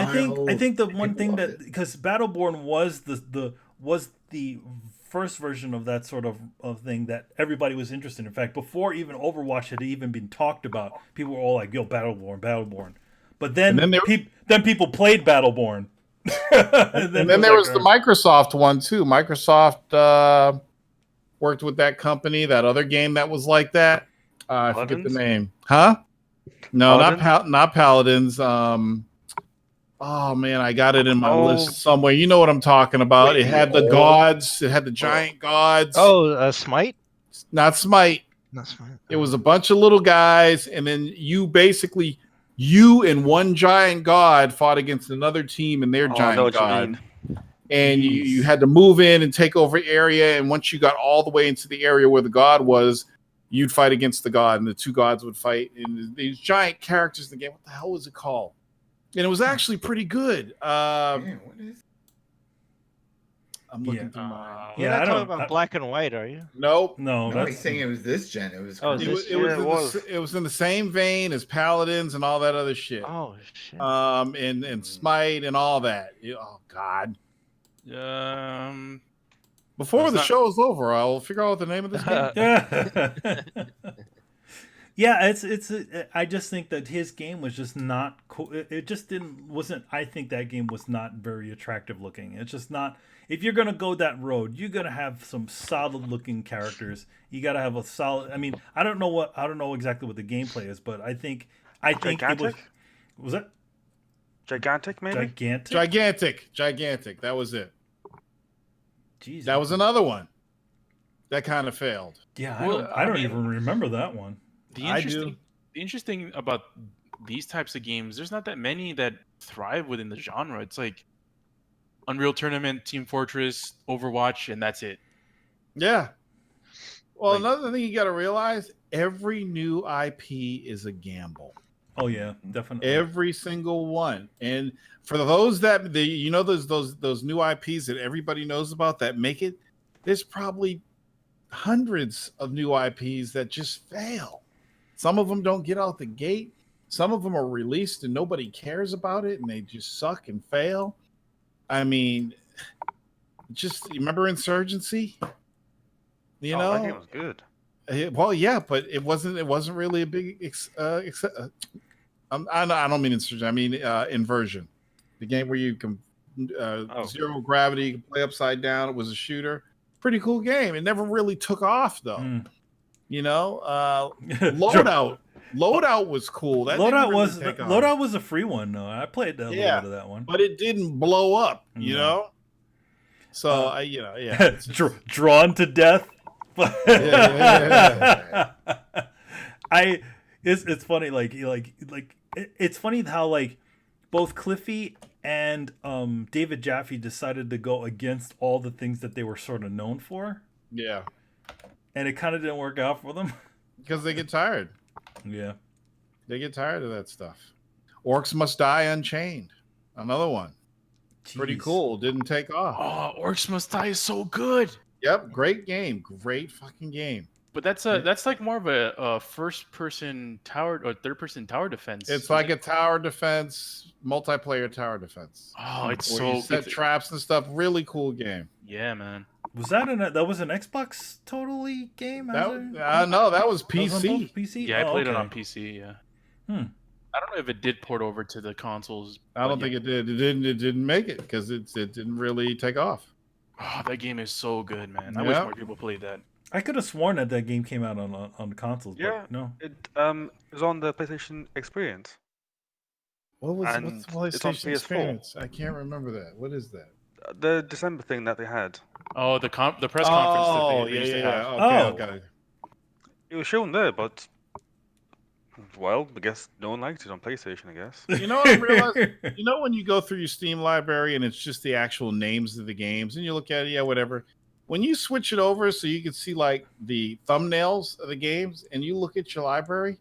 I think the one thing that because Battleborn was the first version of that sort of thing that everybody was interested in. In fact, before even Overwatch had even been talked about, people were all like, "Yo, Battleborn." But then people played Battleborn. and then there was the Microsoft one too. Microsoft worked with that company, that other game that was like that. I forget the name. Huh? No, not Paladins. Oh man, I got it in my list somewhere. You know what I'm talking about. It had the gods. It had the giant gods. Smite? Not Smite. Not Smite. It was a bunch of little guys, and then you and one giant god fought against another team and their giant god. And you had to move in and take over area, and once you got all the way into the area where the god was, you'd fight against the god, and the two gods would fight. And these giant characters in the game, what the hell was it called? And it was actually pretty good. I'm looking through my. You're not talking about Black and White, are you? Nope. No, nobody's saying it was this gen. It was. It was in the same vein as Paladins and all that other shit. Oh shit. And Smite and all that. Oh God. Before the show is over, I'll figure out what the name of this game. Yeah, I just think that his game was just not cool. It just wasn't. I think that game was not very attractive looking. It's just not. If you're gonna go that road, you're gonna have some solid looking characters. You gotta have a solid. I mean, I don't know exactly what the gameplay is, but I think Gigantic? Was that Gigantic, maybe? Gigantic. That was it. Jesus. That was another one that kind of failed. Yeah, I don't even remember that one. The interesting about these types of games, there's not that many that thrive within the genre. It's like Unreal Tournament, Team Fortress, Overwatch, and that's it. Yeah. Well, another thing you got to realize, every new IP is a gamble. Oh yeah, definitely. Every single one. And for those that those new IPs that everybody knows about that make it, there's probably hundreds of new IPs that just fail. Some of them don't get out the gate. Some of them are released and nobody cares about it and they just suck and fail. I mean, just remember Insurgency? You know, that game was good. Well, yeah, but it wasn't really a big. I don't mean Insurgency. I mean Inversion, the game where you can zero gravity, you can play upside down. It was a shooter. Pretty cool game. It never really took off though. You know, Loadout was cool. That Loadout was a free one though. I played a little bit of that one, but it didn't blow up. You know, so drawn to death. It's funny like it's funny how like both Cliffy and David Jaffe decided to go against all the things that they were sort of known for. Yeah. And it kind of didn't work out for them. Because they get tired. Yeah. They get tired of that stuff. Orcs Must Die Unchained. Another one. Jeez. Pretty cool. Didn't take off. Oh, Orcs Must Die is so good. Yep. Great game. Great fucking game. But that's like more of a first-person tower or third-person tower defense. It's like a tower defense, multiplayer tower defense. Oh, it's where so you set traps and stuff. Really cool game. Yeah, man. Was that an Xbox totally game? No, that was PC. That was PC? Yeah, I played it on PC. Yeah. I don't know if it did port over to the consoles. I don't think it did. It didn't make it because it didn't really take off. Oh, that game is so good, man. I wish more people played that. I could have sworn that game came out on the consoles. Yeah, but no. It was on the PlayStation Experience. What's PlayStation Experience? I can't remember that. What is that? The December thing that they had. Oh, the press conference. Oh, yeah. Okay. It was shown there, but well, I guess no one liked it on PlayStation. I guess. You know what I realized? You know when you go through your Steam library and it's just the actual names of the games, and you look at it, whatever. When you switch it over so you can see like the thumbnails of the games, and you look at your library,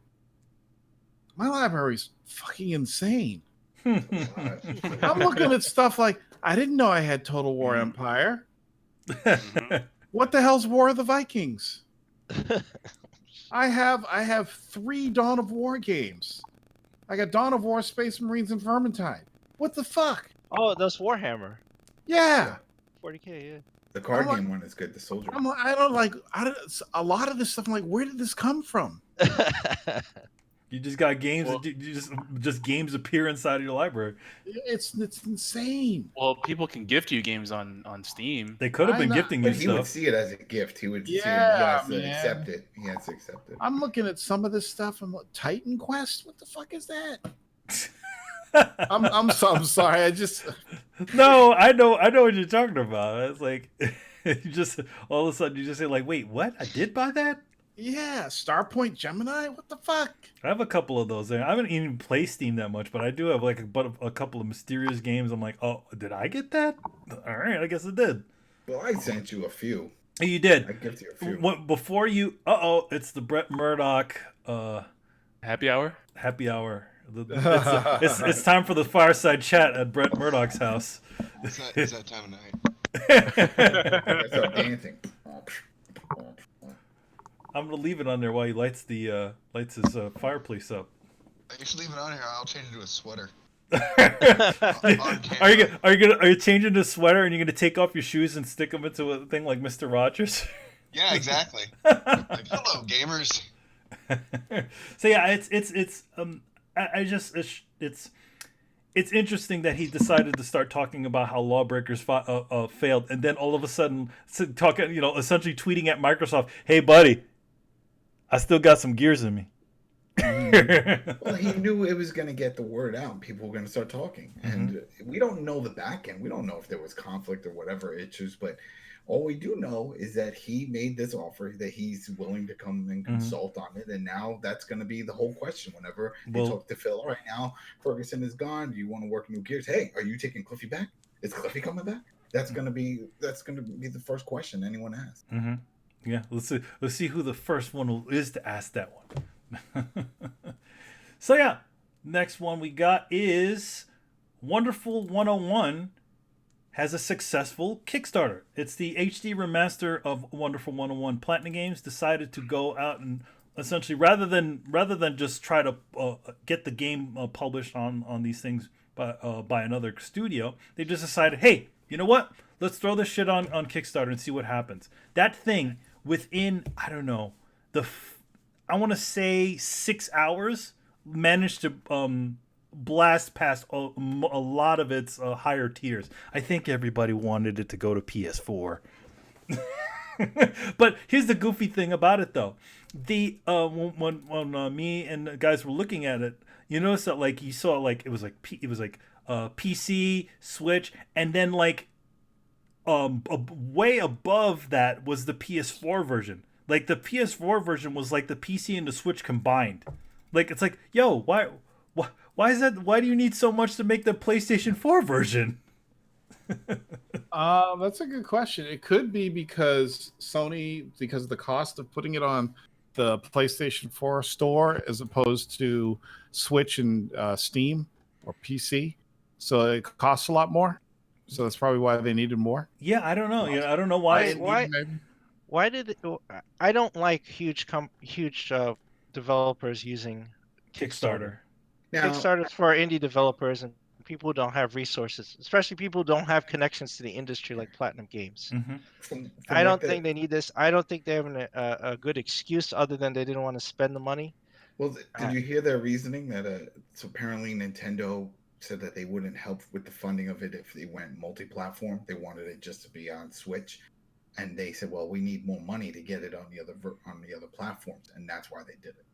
my library's fucking insane. I'm looking at stuff like I didn't know I had Total War Empire. What the hell's War of the Vikings? I have 3 Dawn of War games. I got Dawn of War, Space Marines, and Vermintide. What the fuck? Oh, that's Warhammer. Yeah. 40K, yeah. The card game one is good. The Soldier. A lot of this stuff. I'm like, where did this come from? You just got games. Just games appear inside of your library. It's insane. Well, people can gift you games on Steam. They could have been gifting you stuff. He would see it as a gift. He would see it. He has to accept it. He has to accept it. I'm looking at some of this stuff. I'm like, Titan Quest. What the fuck is that? I'm sorry. I just no. I know what you're talking about. It's like you just all of a sudden you just say like, wait, what? I did buy that? Yeah, Starpoint Gemini. What the fuck? I have a couple of those there. I haven't even played Steam that much, but I do have like a couple of mysterious games. I'm like, oh, did I get that? All right, I guess I did. Well, I sent you a few. You did. I gifted you a few. Before you. It's the Brett Murdoch. Happy hour. Happy hour. It's time for the fireside chat at Brett Murdoch's house. It's that time of night. Start dancing. I'm gonna leave it on there while he lights his fireplace up. You should leave it on here. I'll change it to a sweater. Are you changing the sweater and you're gonna take off your shoes and stick them into a thing like Mr. Rogers? Yeah, exactly. Like, hello, gamers. So yeah, I just it's interesting that he decided to start talking about how Lawbreakers failed, and then all of a sudden talking, essentially tweeting at Microsoft, "Hey, buddy, I still got some gears in me." Well, he knew it was going to get the word out. People were going to start talking, and we don't know the back end. We don't know if there was conflict or whatever issues, but all we do know is that he made this offer, that he's willing to come and consult on it, and now that's going to be the whole question. Whenever they talk to Phil, all right, now Ferguson is gone. Do you want to work new gears? Hey, are you taking Cliffy back? Is Cliffy coming back? That's going to be the first question anyone asks. Yeah, let's see who the first one is to ask that one. So yeah, next one we got is Wonderful 101 has a successful Kickstarter. It's the HD remaster of Wonderful 101. Platinum Games decided to go out and essentially, rather than just try to get the game published on these things by another studio, they just decided, hey, you know what? Let's throw this shit on Kickstarter and see what happens. That thing, within, I don't know, I want to say 6 hours, managed to blast past a lot of its higher tiers. I think everybody wanted it to go to PS4. But here's the goofy thing about it, though. When me and the guys were looking at it, you notice that like you saw like it was like PC, Switch, and then like way above that was the PS4 version. Like the PS4 version was like the PC and the Switch combined. Like it's like, yo, why is that? Why do you need so much to make the PlayStation 4 version? That's a good question. It could be because Sony, because of the cost of putting it on the PlayStation 4 store as opposed to Switch and Steam or PC, so it costs a lot more. So that's probably why they needed more. Yeah, I don't know. I don't know why. Why did it, I don't like huge developers using Kickstarter. Now, Kickstarter is for indie developers and people who don't have resources, especially people who don't have connections to the industry like Platinum Games. I don't think they need this. I don't think they have a good excuse other than they didn't want to spend the money. Well, did you hear their reasoning that so apparently Nintendo said that they wouldn't help with the funding of it if they went multi-platform. They wanted it just to be on Switch, and they said, "Well, we need more money to get it on the other platforms," and that's why they did it.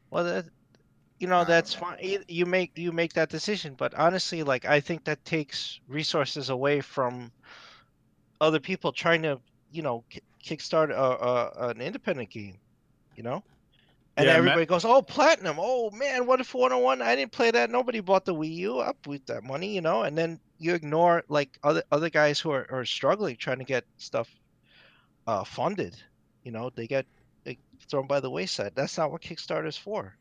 Well, that's fine. You make that decision, but honestly, like I think that takes resources away from other people trying to, kickstart an independent game, And everybody goes, "Oh, Platinum! Oh man, Wonderful 101! I didn't play that. Nobody bought the Wii U. Up with that money, And then you ignore like other guys who are struggling trying to get stuff funded. They get thrown by the wayside. That's not what Kickstarter is for.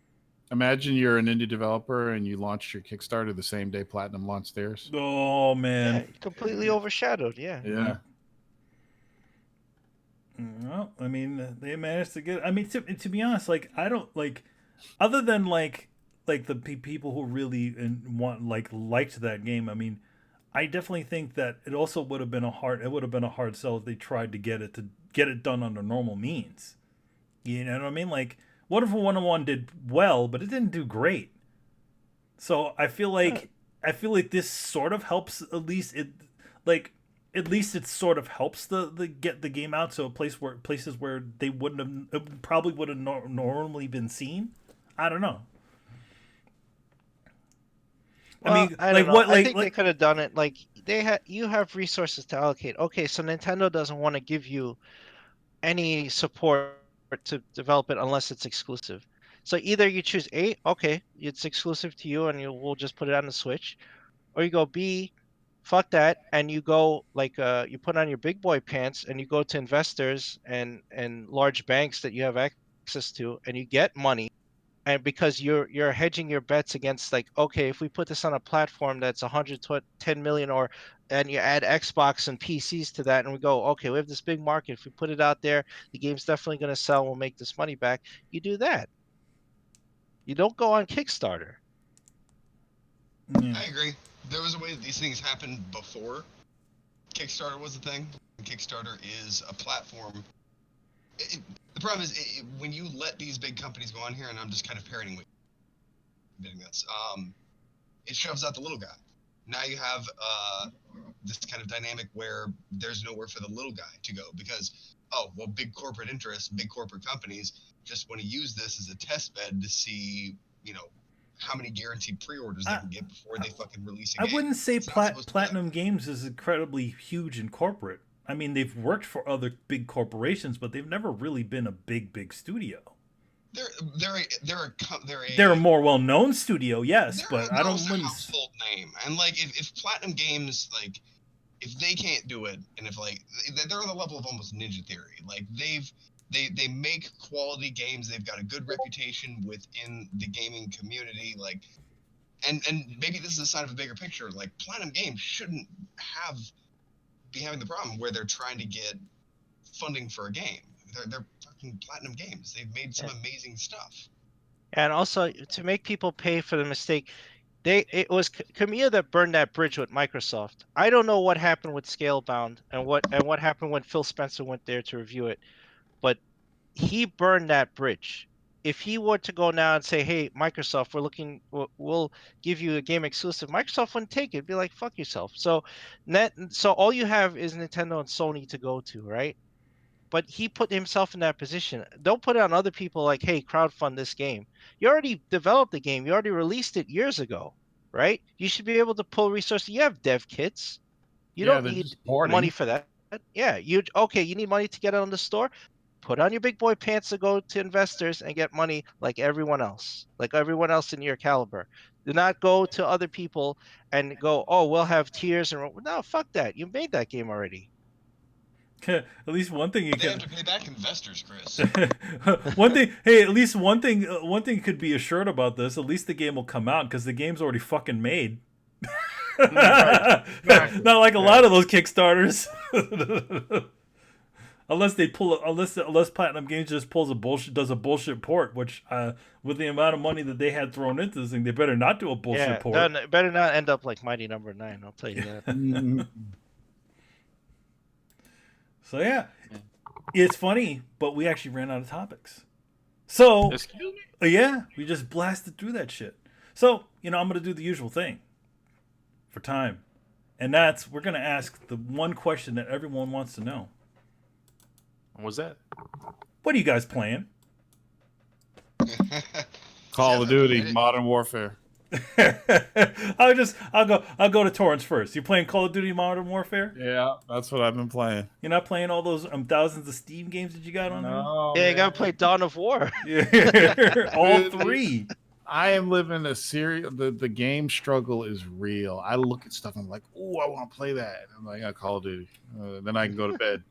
Imagine you're an indie developer and you launched your Kickstarter the same day Platinum launched theirs. Oh man, yeah, completely overshadowed. Yeah. Well, I mean, they managed to get. I mean, to be honest, like I don't like, other than like the people who really liked that game. I mean, I definitely think that it also would have been a hard sell if they tried to get it done under normal means. You know what I mean? Like Wonderful 101 did well, but it didn't do great. So I feel like this sort of helps. At least it sort of helps the get the game out to places where they probably would have normally been seen. I don't know. Well, I think they could have done it. Like you have resources to allocate. Okay, so Nintendo doesn't want to give you any support to develop it unless it's exclusive. So either you choose A, okay, it's exclusive to you, and we'll just put it on the Switch, or you go B, fuck that, and you go you put on your big boy pants and you go to investors and large banks that you have access to, and you get money, and because you're hedging your bets against okay, if we put this on a platform that's 110 million, and you add Xbox and PCs to that, and we go, okay, we have this big market. If we put it out there, the game's definitely going to sell. We'll make this money back. You do that. You don't go on Kickstarter. Yeah. I agree. There was a way that these things happened before Kickstarter was a thing. Kickstarter is a platform. The problem is when you let these big companies go on here, and I'm just kind of parroting what you're doing this. It shoves out the little guy. Now you have this kind of dynamic where there's nowhere for the little guy to go because, big corporate interests, big corporate companies just want to use this as a test bed to see, how many guaranteed pre-orders they can get before they fucking release a game. I wouldn't say Platinum Games is incredibly huge and corporate. I mean, they've worked for other big corporations, but they've never really been a big studio. They're a more well-known studio, yes, but I don't a household name. And like, if Platinum Games, like, if they can't do it, and if like they're on the level of almost Ninja Theory, like they make quality games, they've got a good reputation within the gaming community, like, and maybe this is a sign of a bigger picture. Like, Platinum Games shouldn't be having the problem where they're trying to get funding for a game. They're fucking Platinum Games. They've made some amazing stuff. And also, to make people pay for the mistake, it was Kamiya that burned that bridge with Microsoft. I don't know what happened with Scalebound and what happened when Phil Spencer went there to review it, but he burned that bridge. If he were to go now and say, "Hey, Microsoft, we'll give you a game exclusive," Microsoft wouldn't take it. It'd be like, "Fuck yourself." So all you have is Nintendo and Sony to go to, right? But he put himself in that position. Don't put it on other people like, hey, crowdfund this game. You already developed the game. You already released it years ago, right? You should be able to pull resources. You have dev kits. You don't need money for that. Yeah, you need money to get it on the store? Put on your big boy pants to go to investors and get money like everyone else in your caliber. Do not go to other people and go, oh, we'll have tiers. No, fuck that. You made that game already. At least one thing you can have to pay back investors, Chris. At least one thing could be assured about this. At least the game will come out because the game's already fucking made. Right. Exactly. Not like a lot of those Kickstarters. Unless Platinum Games just does a bullshit port, which with the amount of money that they had thrown into this thing, they better not do a bullshit port. Better not end up like Mighty Number 9. I'll tell you that. So yeah, it's funny, but we actually ran out of topics. So yeah, we just blasted through that shit. So I'm gonna do the usual thing for time, and that's we're gonna ask the one question that everyone wants to know. What was that? What are you guys playing? Call of Duty, Modern Warfare. I'll go to Torrance first. You playing Call of Duty Modern Warfare? Yeah, that's what I've been playing. You're not playing all those thousands of Steam games that you got on there? Yeah, you gotta play Dawn of War. Yeah, all three. I am living a serious. The game struggle is real. I look at stuff and I'm like, oh, I want to play that. I'm like, I Call of Duty. Then I can go to bed.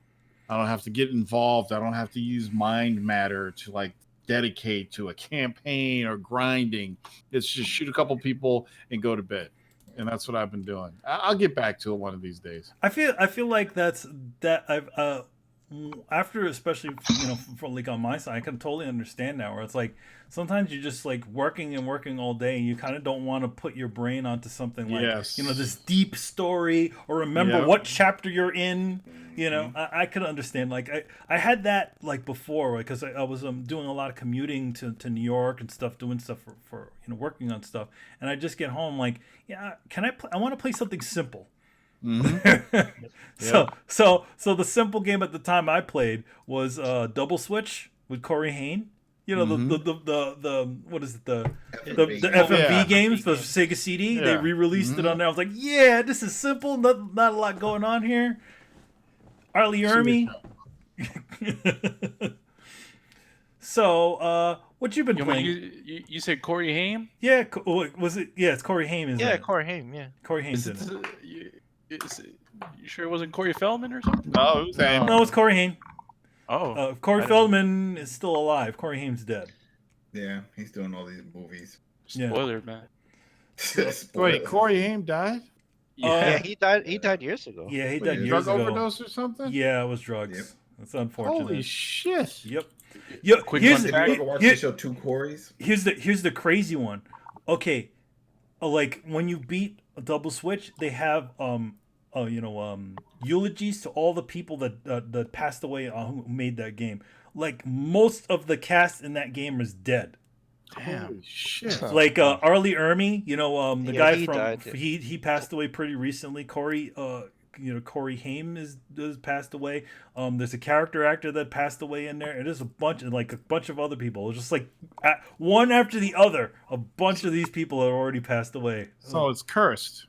I don't have to get involved. I don't have to use mind matter to like dedicate to a campaign or grinding. It's just shoot a couple people and go to bed, and that's what I've been doing. I'll get back to it one of these days. I feel like I've after, especially from like on my side, I can totally understand now where it's like sometimes you're just like working all day and you kind of don't want to put your brain onto something like this deep story or remember what chapter you're in. I could understand. Like I had that like before because I was doing a lot of commuting to New York and stuff, doing stuff for working on stuff, and I just get home like, can I want to play something simple. Mm-hmm. So the simple game at the time I played was Double Switch with Corey Haim. The what is it, the FMV games, the Sega CD. They re-released it on there. I was like, yeah, this is simple. Not a lot going on here. Arlie Ermy. So, what you been playing? You said Corey Haim? Yeah, was it? Yeah, it's Corey Haim. Corey Haim. Yeah, Corey Haim's in it. You sure it wasn't Corey Feldman or something? No, it's Corey Haim. Oh, Corey Feldman is still alive. Corey Haim's dead. Yeah, he's doing all these movies. Spoiler, man. Wait, Corey Haim died? Yeah, he died. He died years ago. Yeah, he died years ago. Drug overdose or something? Yeah, it was drugs. Yep. That's unfortunate. Holy shit! Yep. Here's the show two Corys. Here's the crazy one. Okay, like when you beat a Double Switch, they have eulogies to all the people that passed away who made that game. like most of the cast in that game is dead. Damn. Holy shit. Like Arlie Ermy, the Yeah, guy he from died. he passed away pretty recently. Corey Corey Haim is passed away. There's a character actor that passed away in there, and there's a bunch of other people. It's just like one after the other. A bunch of these people have already passed away. So it's cursed.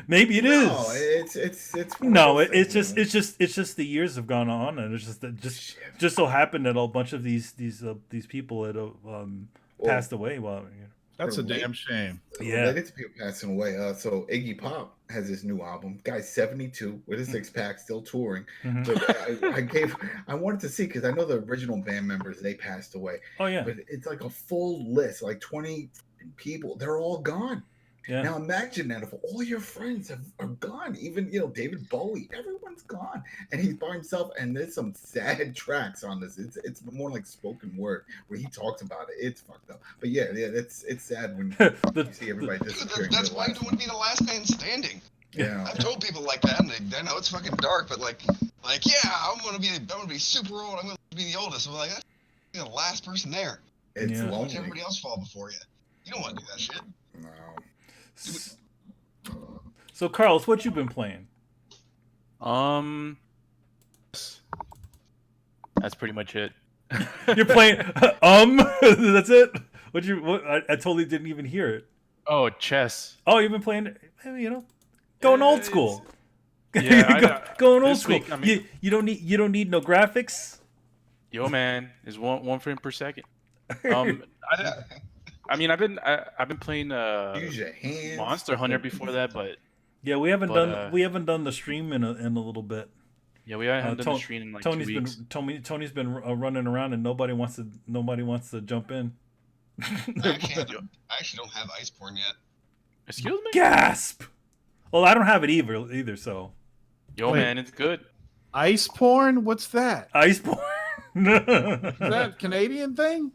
Maybe it is. No, it's No, it's just the years have gone on, and it's just so happened that a bunch of these people had passed away while. That's a damn shame. Yeah. Related to people passing away. So Iggy Pop has his new album. Guy's 72 with a six pack, still touring. Mhm. But I wanted to see because I know the original band members, they passed away. Oh yeah. But it's like a full list, like 20 people. They're all gone. Yeah. Now imagine that if all your friends are gone, even David Bowie, everyone's gone, and he's by himself. And there's some sad tracks on this. It's more like spoken word where he talks about it. It's fucked up. But yeah, it's sad when you see everybody disappearing. That's why you don't want to be the last man standing. Yeah, I've told people like that, and they know it's fucking dark, but like yeah, I'm gonna be super old. I'm gonna be the oldest. I'm like, that's the last person there. it's Yeah. Watch lonely. everybody else fall before you. You don't want to do that shit. No. So Carlos, what you been playing? That's pretty much it. You're playing that's it? I totally didn't even hear it. Oh, chess. Oh, you've been playing going old school. Yeah, going old this school. week, I mean- you don't need no graphics. Yo, man, is one frame per second. I mean, I've been playing Use your hands. Monster Hunter before that, but Yeah, we haven't done the stream in a little bit. yeah, we haven't done the stream in like 2 weeks. Tony's been running around and nobody wants to jump in. I actually don't have Iceborne yet. Excuse me? Gasp! Well, I don't have it either. So Yo, Wait. man, it's good. Ice porn? What's that? Iceborne. Is that a Canadian thing?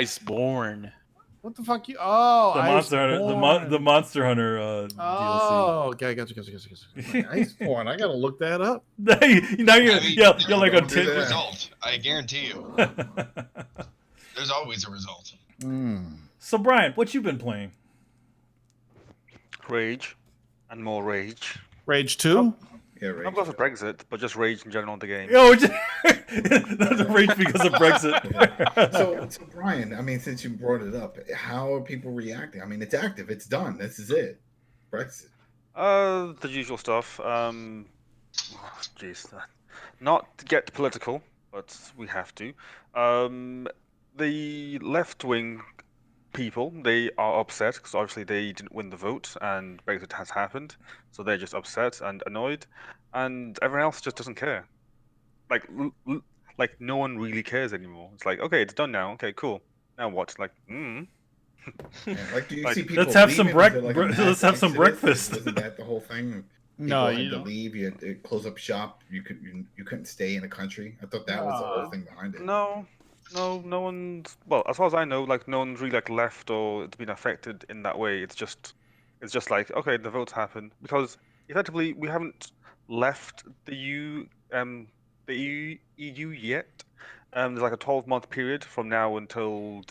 Iceborne. What the fuck? The Monster Hunter, Iceborne. the Monster Hunter DLC. Oh, okay, gotcha. Ice porn. I gotta look that up. Now you're like on There's a Tinder. result. I guarantee you. There's always a result. So Brian, what you been playing? Rage, and more rage. Rage 2? Yeah, right. Not because of Brexit, but just rage in general in the game. Oh, that's a rage because of Brexit. So Brian, I mean, since you brought it up, how are people reacting? I mean, it's active, it's done. This is it. Brexit. The usual stuff. Jeez, not to get political, but we have to. The left-wing people, they are upset because obviously they didn't win the vote and Brexit has happened, so they're just upset and annoyed, and everyone else just doesn't care. Like no one really cares anymore. It's like, okay, it's done now. Okay, cool. Now what? Like, Yeah, like, do you Like, see people? let's have some leaving? Is it like a mass let's have some exodus? breakfast. Wasn't that the whole thing? No, People you had to don't. leave. You had to close up shop. You couldn't stay in a country. I thought that was the whole thing behind it. no one's, well, as far as I know, like no one's really like left or it's been affected in that way. It's just like, okay, the votes happen because effectively we haven't left the EU yet. There's like a 12-month period from now until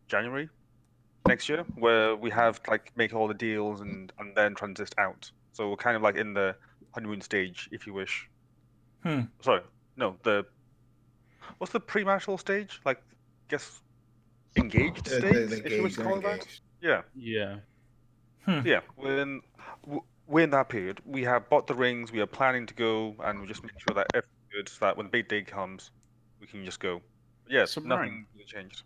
January next year where we have to like make all the deals and then transit out. So we're kind of like in the honeymoon stage, if you wish. Sorry, no, what's the premarital stage? Like, guess engaged stage, if you wish to call it that. Yeah. Yeah. Yeah, we're in that period. We have bought the rings. We are planning to go, and we just make sure that everything's good, so that when the big day comes, we can just go. Yes, So, nothing really changed.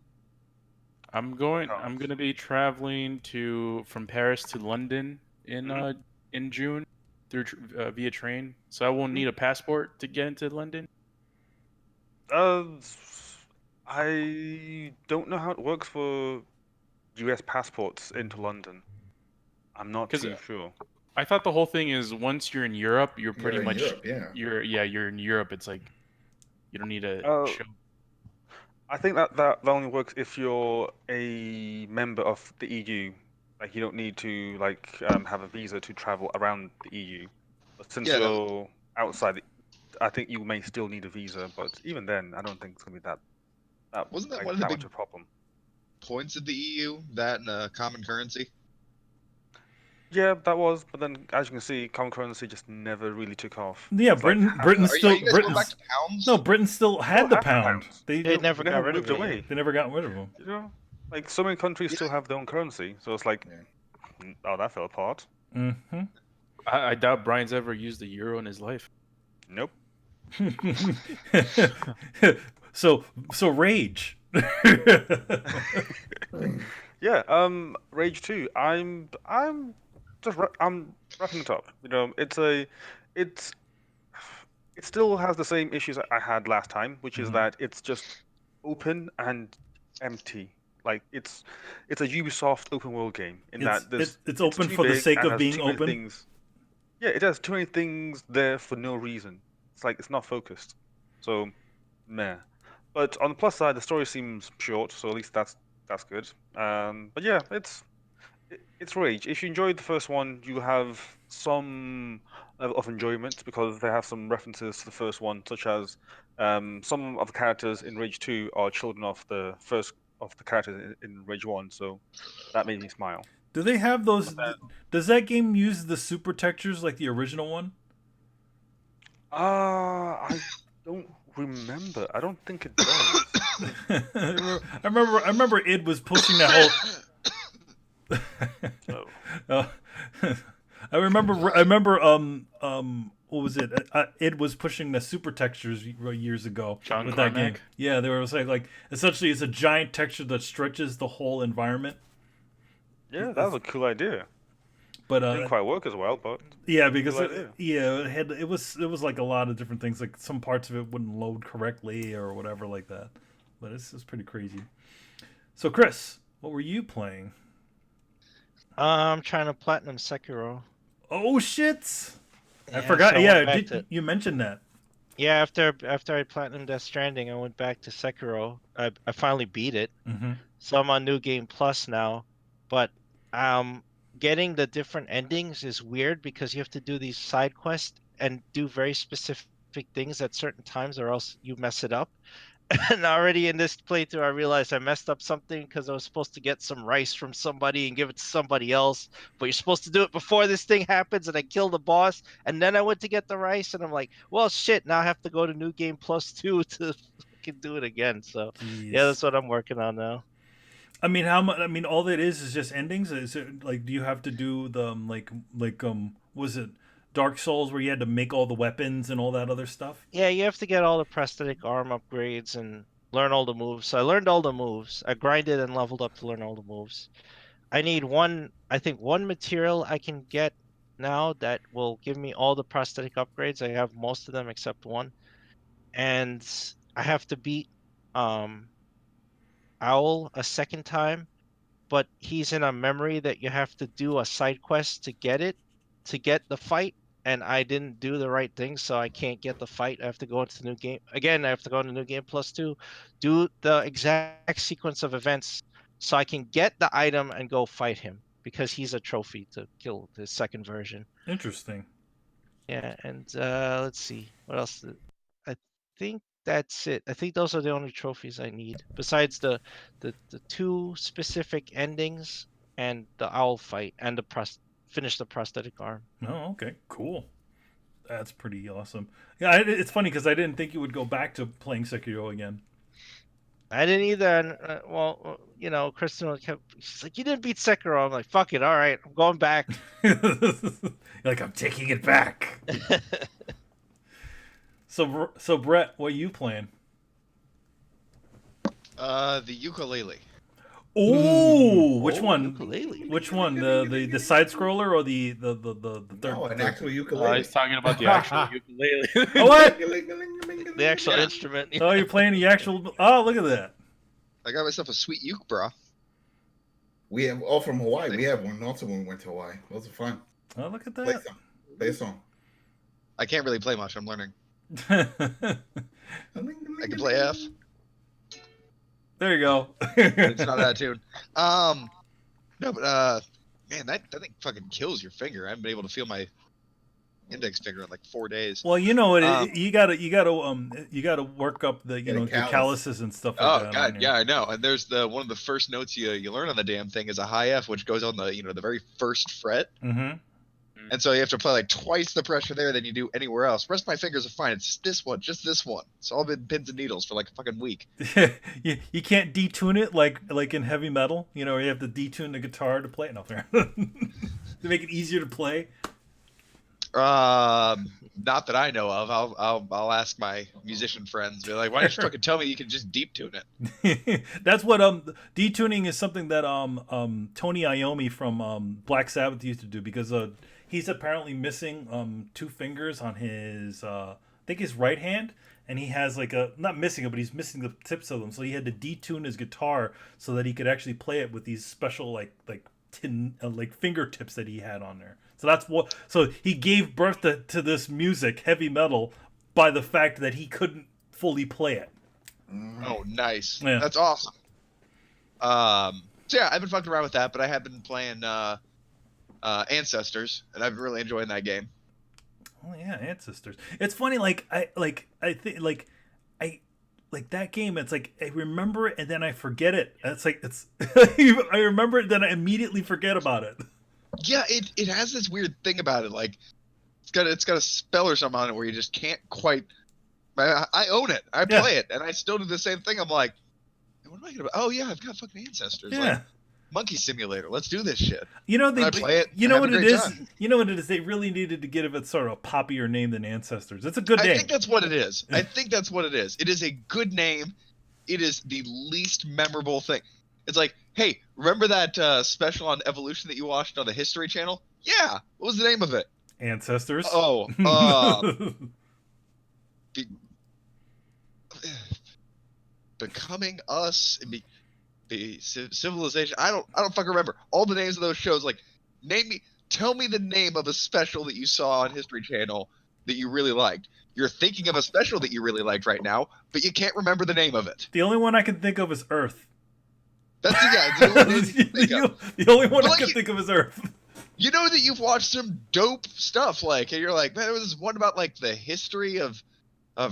I'm gonna be traveling from Paris to London in June through via train. So I won't need a passport to get into London. I don't know how it works for US passports into London. I'm not 'Cause, too sure. I thought the whole thing is once you're in Europe, you're pretty in much Europe, yeah. you're in Europe. It's like you don't need a show. I think that only works if you're a member of the EU. Like you don't need to have a visa to travel around the EU. But since Yeah, you're outside, I think you may still need a visa, but even then, I don't think it's gonna be that Wasn't that like, one of the that big much of a problem. points of the EU, that and common currency? Yeah, that was, but then as you can see, common currency just never really took off. Yeah, It's like Britain Are still you guys going back to pounds? no, Britain still had the half the pound. pounds. They They never They got never rid of moved it. away. they never got rid of them. You know, like so many countries still have their own currency, so it's like, oh, that fell apart. Mm-hmm. I doubt Brian's ever used the euro in his life. Nope. so rage. Yeah. Rage 2. I'm wrapping it up. You know, it still has the same issues I had last time, which is that it's just open and empty. Like it's a Ubisoft open world game in that it's open too for the big sake and of has being too many open. things. Yeah, it has too many things there for no reason. It's like it's not focused. So, meh. But on the plus side, the story seems short, so at least that's good. But yeah, it's Rage. If you enjoyed the first one, you have some level of enjoyment because they have some references to the first one, such as some of the characters in Rage 2 are children of the first of the characters in Rage 1, so that made me smile. Do they have those? Does that game use the super textures like the original one? I don't remember. I don't think it does. I remember id was pushing that whole. I remember what was it? It was pushing the super textures years ago John with Carmack? that game. Yeah, they were saying like essentially it's a giant texture that stretches the whole environment. Yeah, that was a cool idea. But Didn't quite work as well, but yeah, because cool idea. it was like a lot of different things. Like some parts of it wouldn't load correctly or whatever like that. But it's pretty crazy. So Chris, what were you playing? I'm trying to platinum Sekiro. Oh shit! I Yeah, forgot. so I Yeah, went back you mentioned that. Yeah, after I platinumed Death Stranding, I went back to Sekiro. I finally beat it. Mm-hmm. So I'm on New Game Plus now. But getting the different endings is weird because you have to do these side quests and do very specific things at certain times or else you mess it up. And already in this playthrough, I realized I messed up something because I was supposed to get some rice from somebody and give it to somebody else. But you're supposed to do it before this thing happens, and I killed the boss. And then I went to get the rice, and I'm like, well, shit, now I have to go to New Game Plus 2 to fucking do it again. So, yeah, that's what I'm working on now. I mean, how much? I mean, all that is just endings. Is it like, do you have to do the was it Dark Souls where you had to make all the weapons and all that other stuff? Yeah, you have to get all the prosthetic arm upgrades and learn all the moves. So I learned all the moves. I grinded and leveled up to learn all the moves. I need one material I can get now that will give me all the prosthetic upgrades. I have most of them except one. And I have to beat Owl a second time, but he's in a memory that you have to do a side quest to get the fight, and I didn't do the right thing, so I can't get the fight. I have to go into the new game again. I have to go into New Game Plus 2, do the exact sequence of events so I can get the item and go fight him because he's a trophy to kill the second version. Interesting. Yeah, and let's see what else. I think that's it. I think those are the only trophies I need besides the two specific endings and the owl fight and finish the prosthetic arm. Oh, okay, cool. That's pretty awesome. Yeah, it's funny because I didn't think you would go back to playing Sekiro again. I didn't either. And well, you know, Kristen she's like, "You didn't beat Sekiro." I'm like, "Fuck it, all right, I'm going back." Like, I'm taking it back. So Brett, what are you playing? The ukulele. Ooh, which one? Ukulele. Which one? The side scroller or the third? No, an actual ukulele. He's talking about the actual ukulele. Oh, what? The actual instrument. Oh, you're playing the actual. Oh, look at that. I got myself a sweet uke, bro. We have all from Hawaii. We have one also when we went to Hawaii. Those are fun. Oh, look at Play that. some. Play a song. I can't really play much. I'm learning. There I can play F. you go. It's not that tune. No, but man, that thing fucking kills your finger. I haven't been able to feel my index finger in like 4 days. Well, you know what? You gotta work up the Get a the callus. calluses and stuff like Oh that. god, yeah, I know. And there's one of the first notes you learn on the damn thing is a high F, which goes on the the very first fret. Mm-hmm. And so you have to apply like twice the pressure there than you do anywhere else. The rest of my fingers are fine. It's just this one. It's all been pins and needles for like a fucking week. you can't detune it like in heavy metal. You know, where you have to detune the guitar to play it. No, fair. To make it easier to play. Not that I know of. I'll ask my musician friends. Be like, why don't you fucking tell me you can just deep tune it? That's what detuning is something that Tony Iommi from Black Sabbath used to do, because he's apparently missing 2 fingers on his I think his right hand, and he has like not missing it, but he's missing the tips of them, so he had to detune his guitar so that he could actually play it with these special like fingertips that he had on there. So he gave birth to this music, heavy metal, by the fact that he couldn't fully play it. Oh, nice. Yeah. That's awesome. So yeah, I've been fucking around with that, but I have been playing Ancestors, and I've been really enjoying that game. Oh yeah, Ancestors. It's funny, I think that game. It's like I remember it and then I forget it. It's like I remember it, then I immediately forget about it. Yeah, it has this weird thing about it. Like it's got a spell or something on it where you just can't quite. I own it. I play it, and I still do the same thing. I'm like, what am I gonna? Oh yeah, I've got fucking Ancestors. Yeah. Like, Monkey Simulator. Let's do this shit. You know I play it. You know have what a it great is. time. You know what it is. They really needed to give it sort of a poppier name than Ancestors. It's a good name. I think that's what it is. I think that's what it is. It is a good name. It is the least memorable thing. It's like, hey, remember that special on evolution that you watched on the History Channel? Yeah. What was the name of it? Ancestors. Oh, Becoming Us. The Civilization. I don't fucking remember all the names of those shows. Like, tell me the name of a special that you saw on History Channel that you really liked. You're thinking of a special that you really liked right now, but you can't remember the name of it. The only one I can think of is Earth. That's the only name you can think of. The only one But I can think of is Earth. You know that you've watched some dope stuff, like, and you're like, man, there was this one about like the history of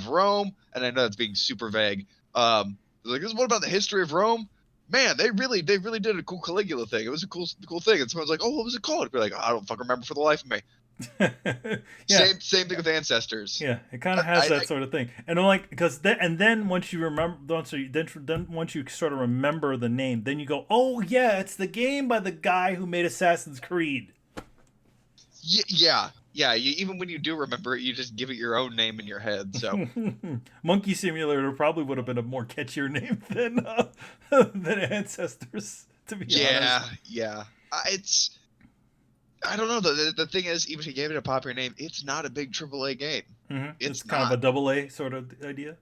Rome, and I know that's being super vague. Like, this one about the history of Rome. Man, they really did a cool Caligula thing. It was a cool thing. And someone's like, "Oh, what was it called?" I'd be like, "I don't fucking remember for the life of me." Yeah. Same thing with Ancestors. Yeah, it kind of has that sort of thing, and I'm like, because then once you remember, once you sort of remember the name, then you go, "Oh yeah, it's the game by the guy who made Assassin's Creed." Yeah. Even when you do remember it, you just give it your own name in your head. So, Monkey Simulator probably would have been a more catchier name than Ancestors. To be honest. Yeah. I don't know. The thing is, even if you gave it a popular name, it's not a big AAA game. Mm-hmm. It's kind of a AA sort of idea.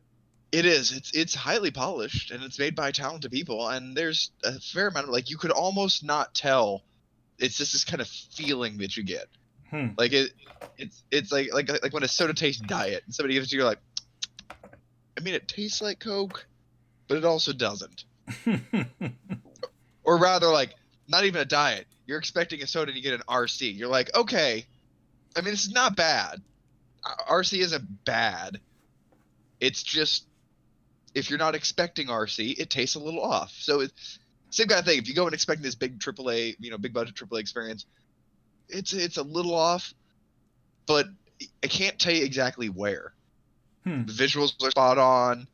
It is. It's highly polished, and it's made by talented people. And there's a fair amount of, like, you could almost not tell. It's just this kind of feeling that you get. Like it's like when a soda tastes diet, and somebody gives it to you, you're like, I mean, it tastes like Coke, but it also doesn't. Or rather, like, not even a diet. You're expecting a soda and you get an RC. You're like, okay, I mean, this is not bad. RC isn't bad. It's just, if you're not expecting RC, it tastes a little off. So it's same kind of thing. If you go and expecting this big AAA, big budget AAA experience, it's a little off, but I can't tell you exactly where. The visuals are spot on.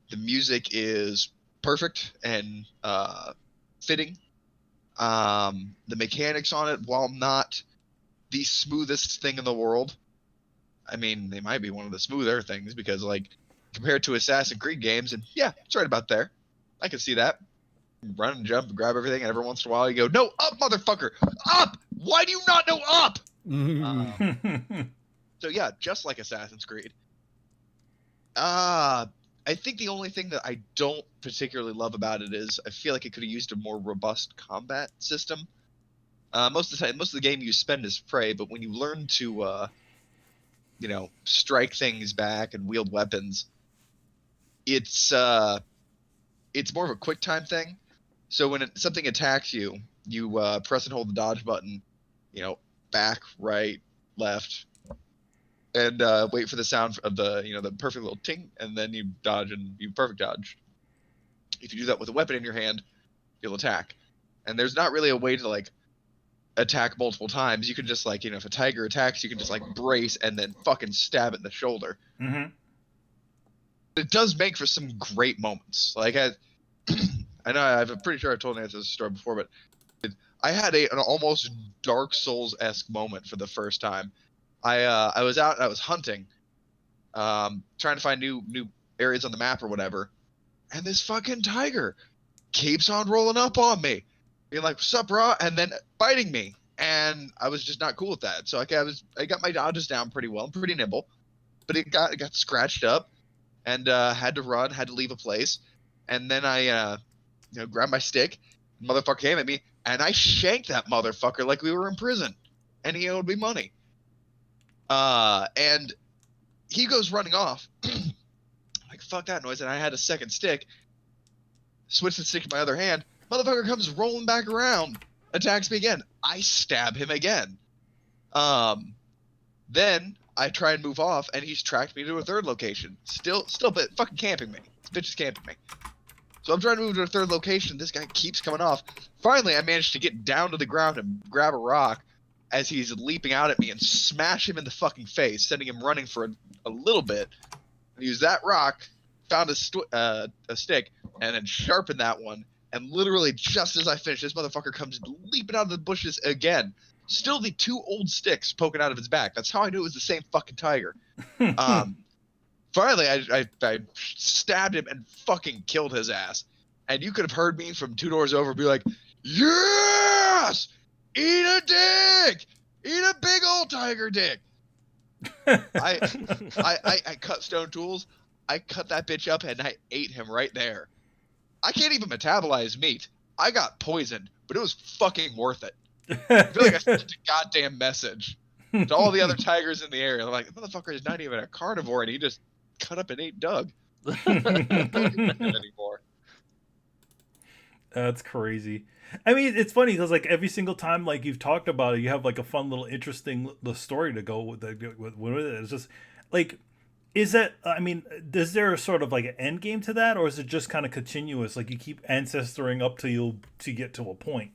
The music is perfect and fitting. The mechanics on it, while not the smoothest thing in the world, I mean, they might be one of the smoother things, because, like, compared to Assassin's Creed games, and yeah, it's right about there. I can see that. Run and jump and grab everything, and every once in a while you go, "No, up, motherfucker! Up! Why do you not know up?" So yeah, just like Assassin's Creed. I think the only thing that I don't particularly love about it is I feel like it could have used a more robust combat system. Most of the game you spend is prey, but when you learn to, strike things back and wield weapons, it's more of a quick time thing. So when something attacks you, you press and hold the dodge button, back, right, left, and wait for the sound of the the perfect little ting, and then you dodge and you perfect dodge. If you do that with a weapon in your hand, you'll attack. And there's not really a way to like attack multiple times. You can just like if a tiger attacks, you can just like brace and then fucking stab it in the shoulder. Mm-hmm. It does make for some great moments. Like I know I'm pretty sure I've told Nancy this story before, but I had an almost Dark Souls-esque moment for the first time. I was out and I was hunting, trying to find new areas on the map or whatever, and this fucking tiger keeps on rolling up on me, being like, "What's up, bro?" and then biting me, and I was just not cool with that. So I got my dodges down pretty well, I'm pretty nimble, but it got scratched up, and had to run, had to leave a place, and then I grabbed my stick, motherfucker came at me, and I shanked that motherfucker like we were in prison, and he owed me money. And he goes running off. Like, fuck that noise, and I had a second stick. Switch the stick to my other hand. Motherfucker comes rolling back around, attacks me again. I stab him again. Then I try and move off, and he's tracked me to a third location. Still fucking camping me. This bitch is camping me. So I'm trying to move to a third location. This guy keeps coming off. Finally, I managed to get down to the ground and grab a rock as he's leaping out at me and smash him in the fucking face, sending him running for a little bit. And use that rock, found a stick, and then sharpened that one. And literally, just as I finish, this motherfucker comes leaping out of the bushes again. Still the two old sticks poking out of his back. That's how I knew it was the same fucking tiger. Finally, I stabbed him and fucking killed his ass. And you could have heard me from 2 doors over be like, "Yes! Eat a dick! Eat a big old tiger dick!" I cut stone tools. I cut that bitch up and I ate him right there. I can't even metabolize meat. I got poisoned, but it was fucking worth it. I feel like I sent a goddamn message to all the other tigers in the area. They're like, the motherfucker is not even a carnivore, and he just cut up and ate Doug. Anymore. That's crazy. I mean, it's funny because like every single time like you've talked about it, you have like a fun little interesting story to go with it. It's just like, is that? I mean, is there a sort of like an end game to that, or is it just kind of continuous? Like you keep ancestoring up to get to a point.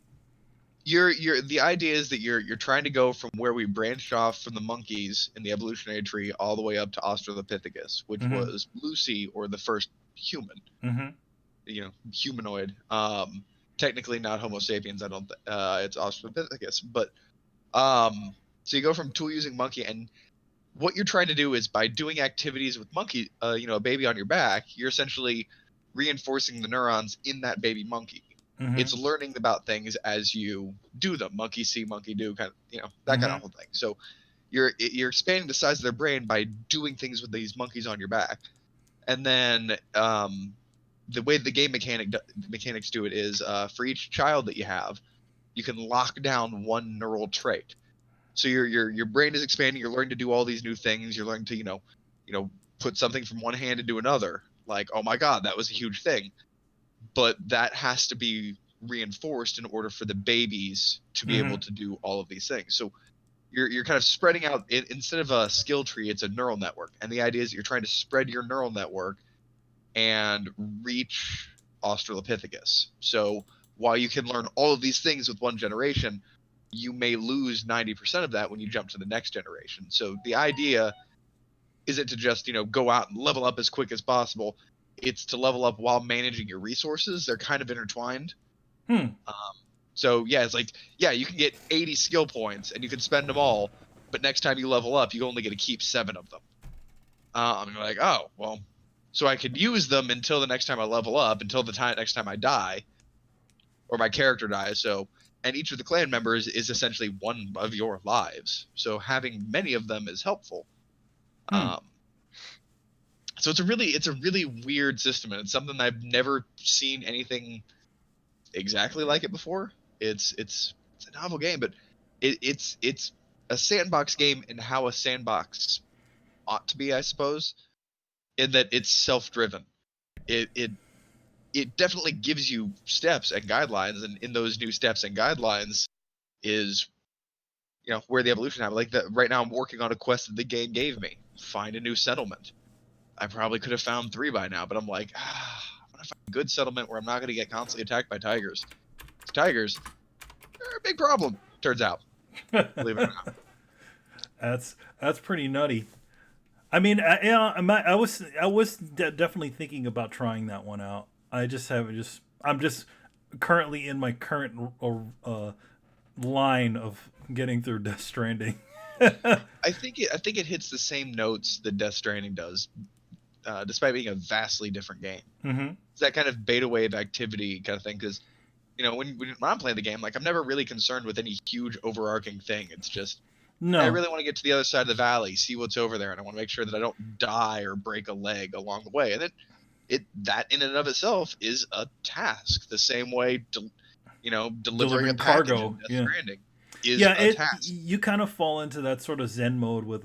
The idea is that you're trying to go from where we branched off from the monkeys in the evolutionary tree all the way up to Australopithecus, which was Lucy, or the first human. Humanoid. Technically not Homo sapiens. I don't. It's Australopithecus, but so you go from tool using monkey, and what you're trying to do is by doing activities with monkey, a baby on your back, you're essentially reinforcing the neurons in that baby monkey. It's learning about things as you do them. Monkey see, monkey do, kind of, that kind of whole thing. So you're expanding the size of their brain by doing things with these monkeys on your back. And then the way the game mechanics do it is for each child that you have, you can lock down one neural trait. So your brain is expanding. You're learning to do all these new things. You're learning to put something from one hand into another. Like, oh my God, that was a huge thing. But that has to be reinforced in order for the babies to be able to do all of these things. So you're kind of spreading out. Instead of a skill tree, it's a neural network. And the idea is you're trying to spread your neural network and reach Australopithecus. So while you can learn all of these things with one generation, you may lose 90% of that when you jump to the next generation. So the idea isn't to just go out and level up as quick as possible. It's to level up while managing your resources. They're kind of intertwined. So yeah, it's like, yeah, you can get 80 skill points and you can spend them all, but next time you level up, you only get to keep 7 of them. I'm like, oh, well, so I could use them until the next time I level up, until the next time I die, or my character dies. So, and each of the clan members is essentially one of your lives. So having many of them is helpful. So it's a really weird system, and it's something I've never seen anything exactly like it before. It's a novel game, but it's a sandbox game in how a sandbox ought to be, I suppose, in that it's self-driven. It definitely gives you steps and guidelines, and in those new steps and guidelines is where the evolution happened. Like right now, I'm working on a quest that the game gave me. Find a new settlement. I probably could have found 3 by now, but I'm like, I'm gonna find a good settlement where I'm not gonna get constantly attacked by tigers. Tigers, they're a big problem. Turns out, believe it or not. That's pretty nutty. I mean, I was definitely thinking about trying that one out. I'm just currently in my current line of getting through Death Stranding. I think it hits the same notes that Death Stranding does, despite being a vastly different game. Mm-hmm. It's that kind of beta wave activity kind of thing. Because when I'm playing the game, like I'm never really concerned with any huge overarching thing. It's just I really want to get to the other side of the valley, see what's over there, and I want to make sure that I don't die or break a leg along the way. And that in and of itself is a task. The same way, delivering a cargo. In Death Stranding is a task. You kind of fall into that sort of Zen mode with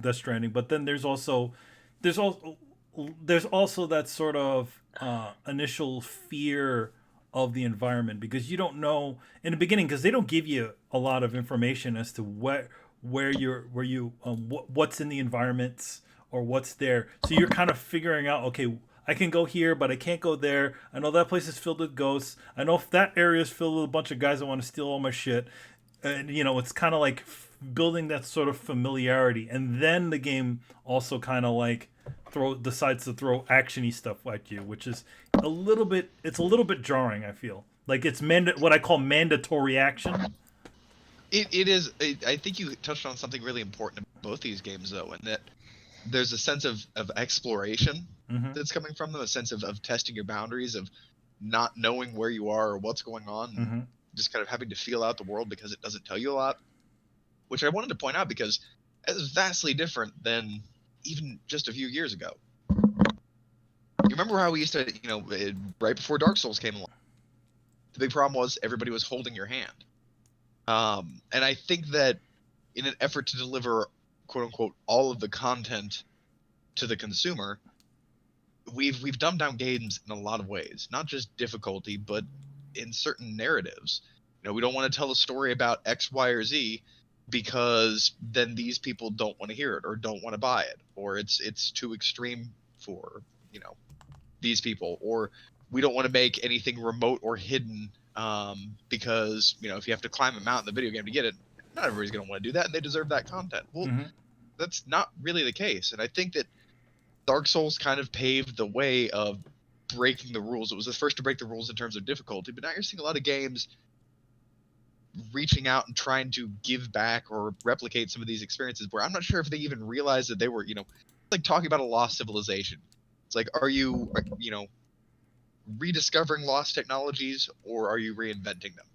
Death Stranding, but then there's also that sort of initial fear of the environment, because you don't know in the beginning, because they don't give you a lot of information as to what's in the environments or what's there. So you're kind of figuring out, okay, I can go here, but I can't go there. I know that place is filled with ghosts. I know if that area is filled with a bunch of guys that want to steal all my shit. And, it's kind of like building that sort of familiarity. And then the game also kind of like decides to throw actiony stuff at you, which is a little bit jarring, I feel. Like it's what I call mandatory action. It is. I think you touched on something really important in both these games, though, and that there's a sense of exploration that's coming from them, a sense of testing your boundaries, of not knowing where you are or what's going on, just kind of having to feel out the world because it doesn't tell you a lot, which I wanted to point out because it's vastly different than even just a few years ago. You remember how we used to, right before Dark Souls came along, the big problem was everybody was holding your hand. And I think that in an effort to deliver, quote unquote, all of the content to the consumer, we've dumbed down games in a lot of ways, not just difficulty, but in certain narratives. We don't want to tell a story about X, Y, or Z because then these people don't want to hear it or don't want to buy it, or it's too extreme for, these people, or we don't want to make anything remote or hidden because if you have to climb a mountain in the video game to get it, not everybody's going to want to do that, and they deserve that content. Well, that's not really the case, and I think that Dark Souls kind of paved the way of breaking the rules. It was the first to break the rules in terms of difficulty, but now you're seeing a lot of games reaching out and trying to give back or replicate some of these experiences where I'm not sure if they even realized that they were, like talking about a lost civilization. It's like, are you rediscovering lost technologies or are you reinventing them?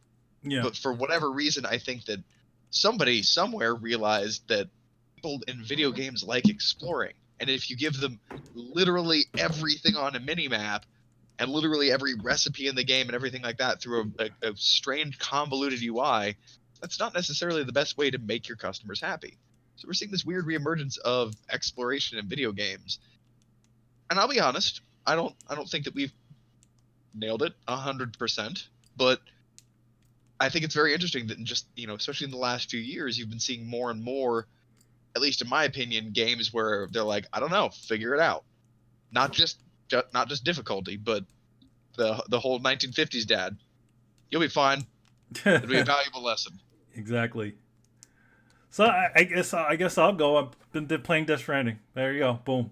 Yeah. But for whatever reason, I think that somebody somewhere realized that people in video games like exploring. And if you give them literally everything on a mini-map and literally every recipe in the game and everything like that through a strange, convoluted UI, that's not necessarily the best way to make your customers happy. So we're seeing this weird reemergence of exploration in video games. And I'll be honest, I don't think that we've nailed it 100%, but I think it's very interesting that especially in the last few years, you've been seeing more and more, at least in my opinion, games where they're like, I don't know, figure it out. Not just difficulty, but the whole 1950s dad. You'll be fine. It'll be a valuable lesson. Exactly. So I guess I'll go. I've been playing Death Stranding. There you go. Boom.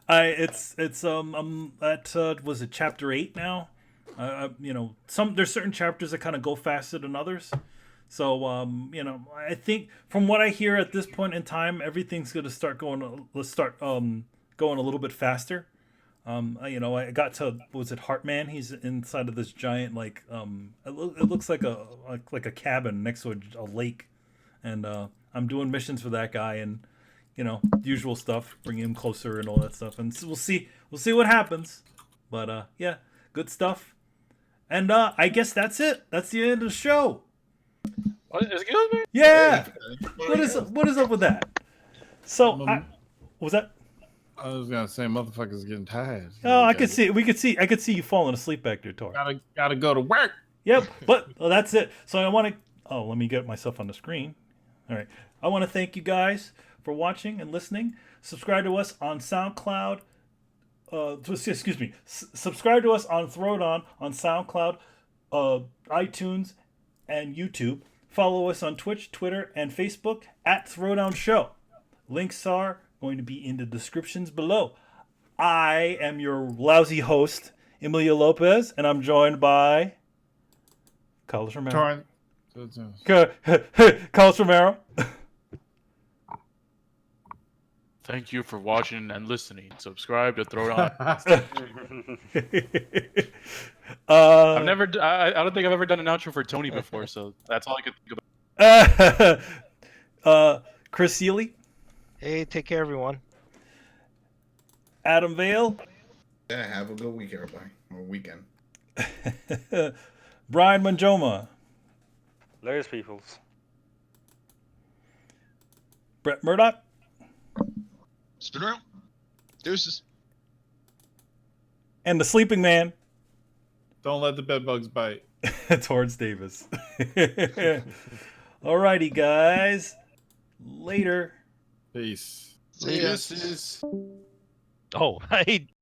I'm at was it chapter 8 now? There's certain chapters that kind of go faster than others. So I think from what I hear at this point in time, everything's going to start going. Let's start going a little bit faster. I got to, was it Heartman? He's inside of this giant it looks like a cabin next to a lake, and I'm doing missions for that guy, and usual stuff, bringing him closer and all that stuff, and so we'll see what happens. But yeah, good stuff. And I guess that's it. That's the end of the show. Excuse me? Yeah. What is up with that? So, what was that? I was gonna say, motherfuckers getting tired. Oh, I could see. I could see you falling asleep back there, Tor. Gotta go to work. Yep. But that's it. So I want to Oh, let me get myself on the screen. All right. I want to thank you guys for watching and listening. Subscribe to us on SoundCloud. Excuse me. Subscribe to us on Throwdown on SoundCloud, iTunes, and YouTube. Follow us on Twitch, Twitter, and Facebook at Throwdown Show. Links are going to be in the descriptions below. I am your lousy host, Emilio Lopez, and I'm joined by Carlos Romero. Carlos Romero. Thank you for watching and listening. Subscribe to Throwdown. I don't think I've ever done an outro for Tony before, so that's all I could think about. Chris Seeley. Hey, take care, everyone. Adam Vale. Yeah, have a good week, everybody. Or weekend. Brian Manjoma. Layers peoples. Brett Murdoch. Spin around. Deuces. And the sleeping man. Don't let the bed bugs bite. Torrance Davis. Alrighty, guys. Later. Peace. See ya. Oh, I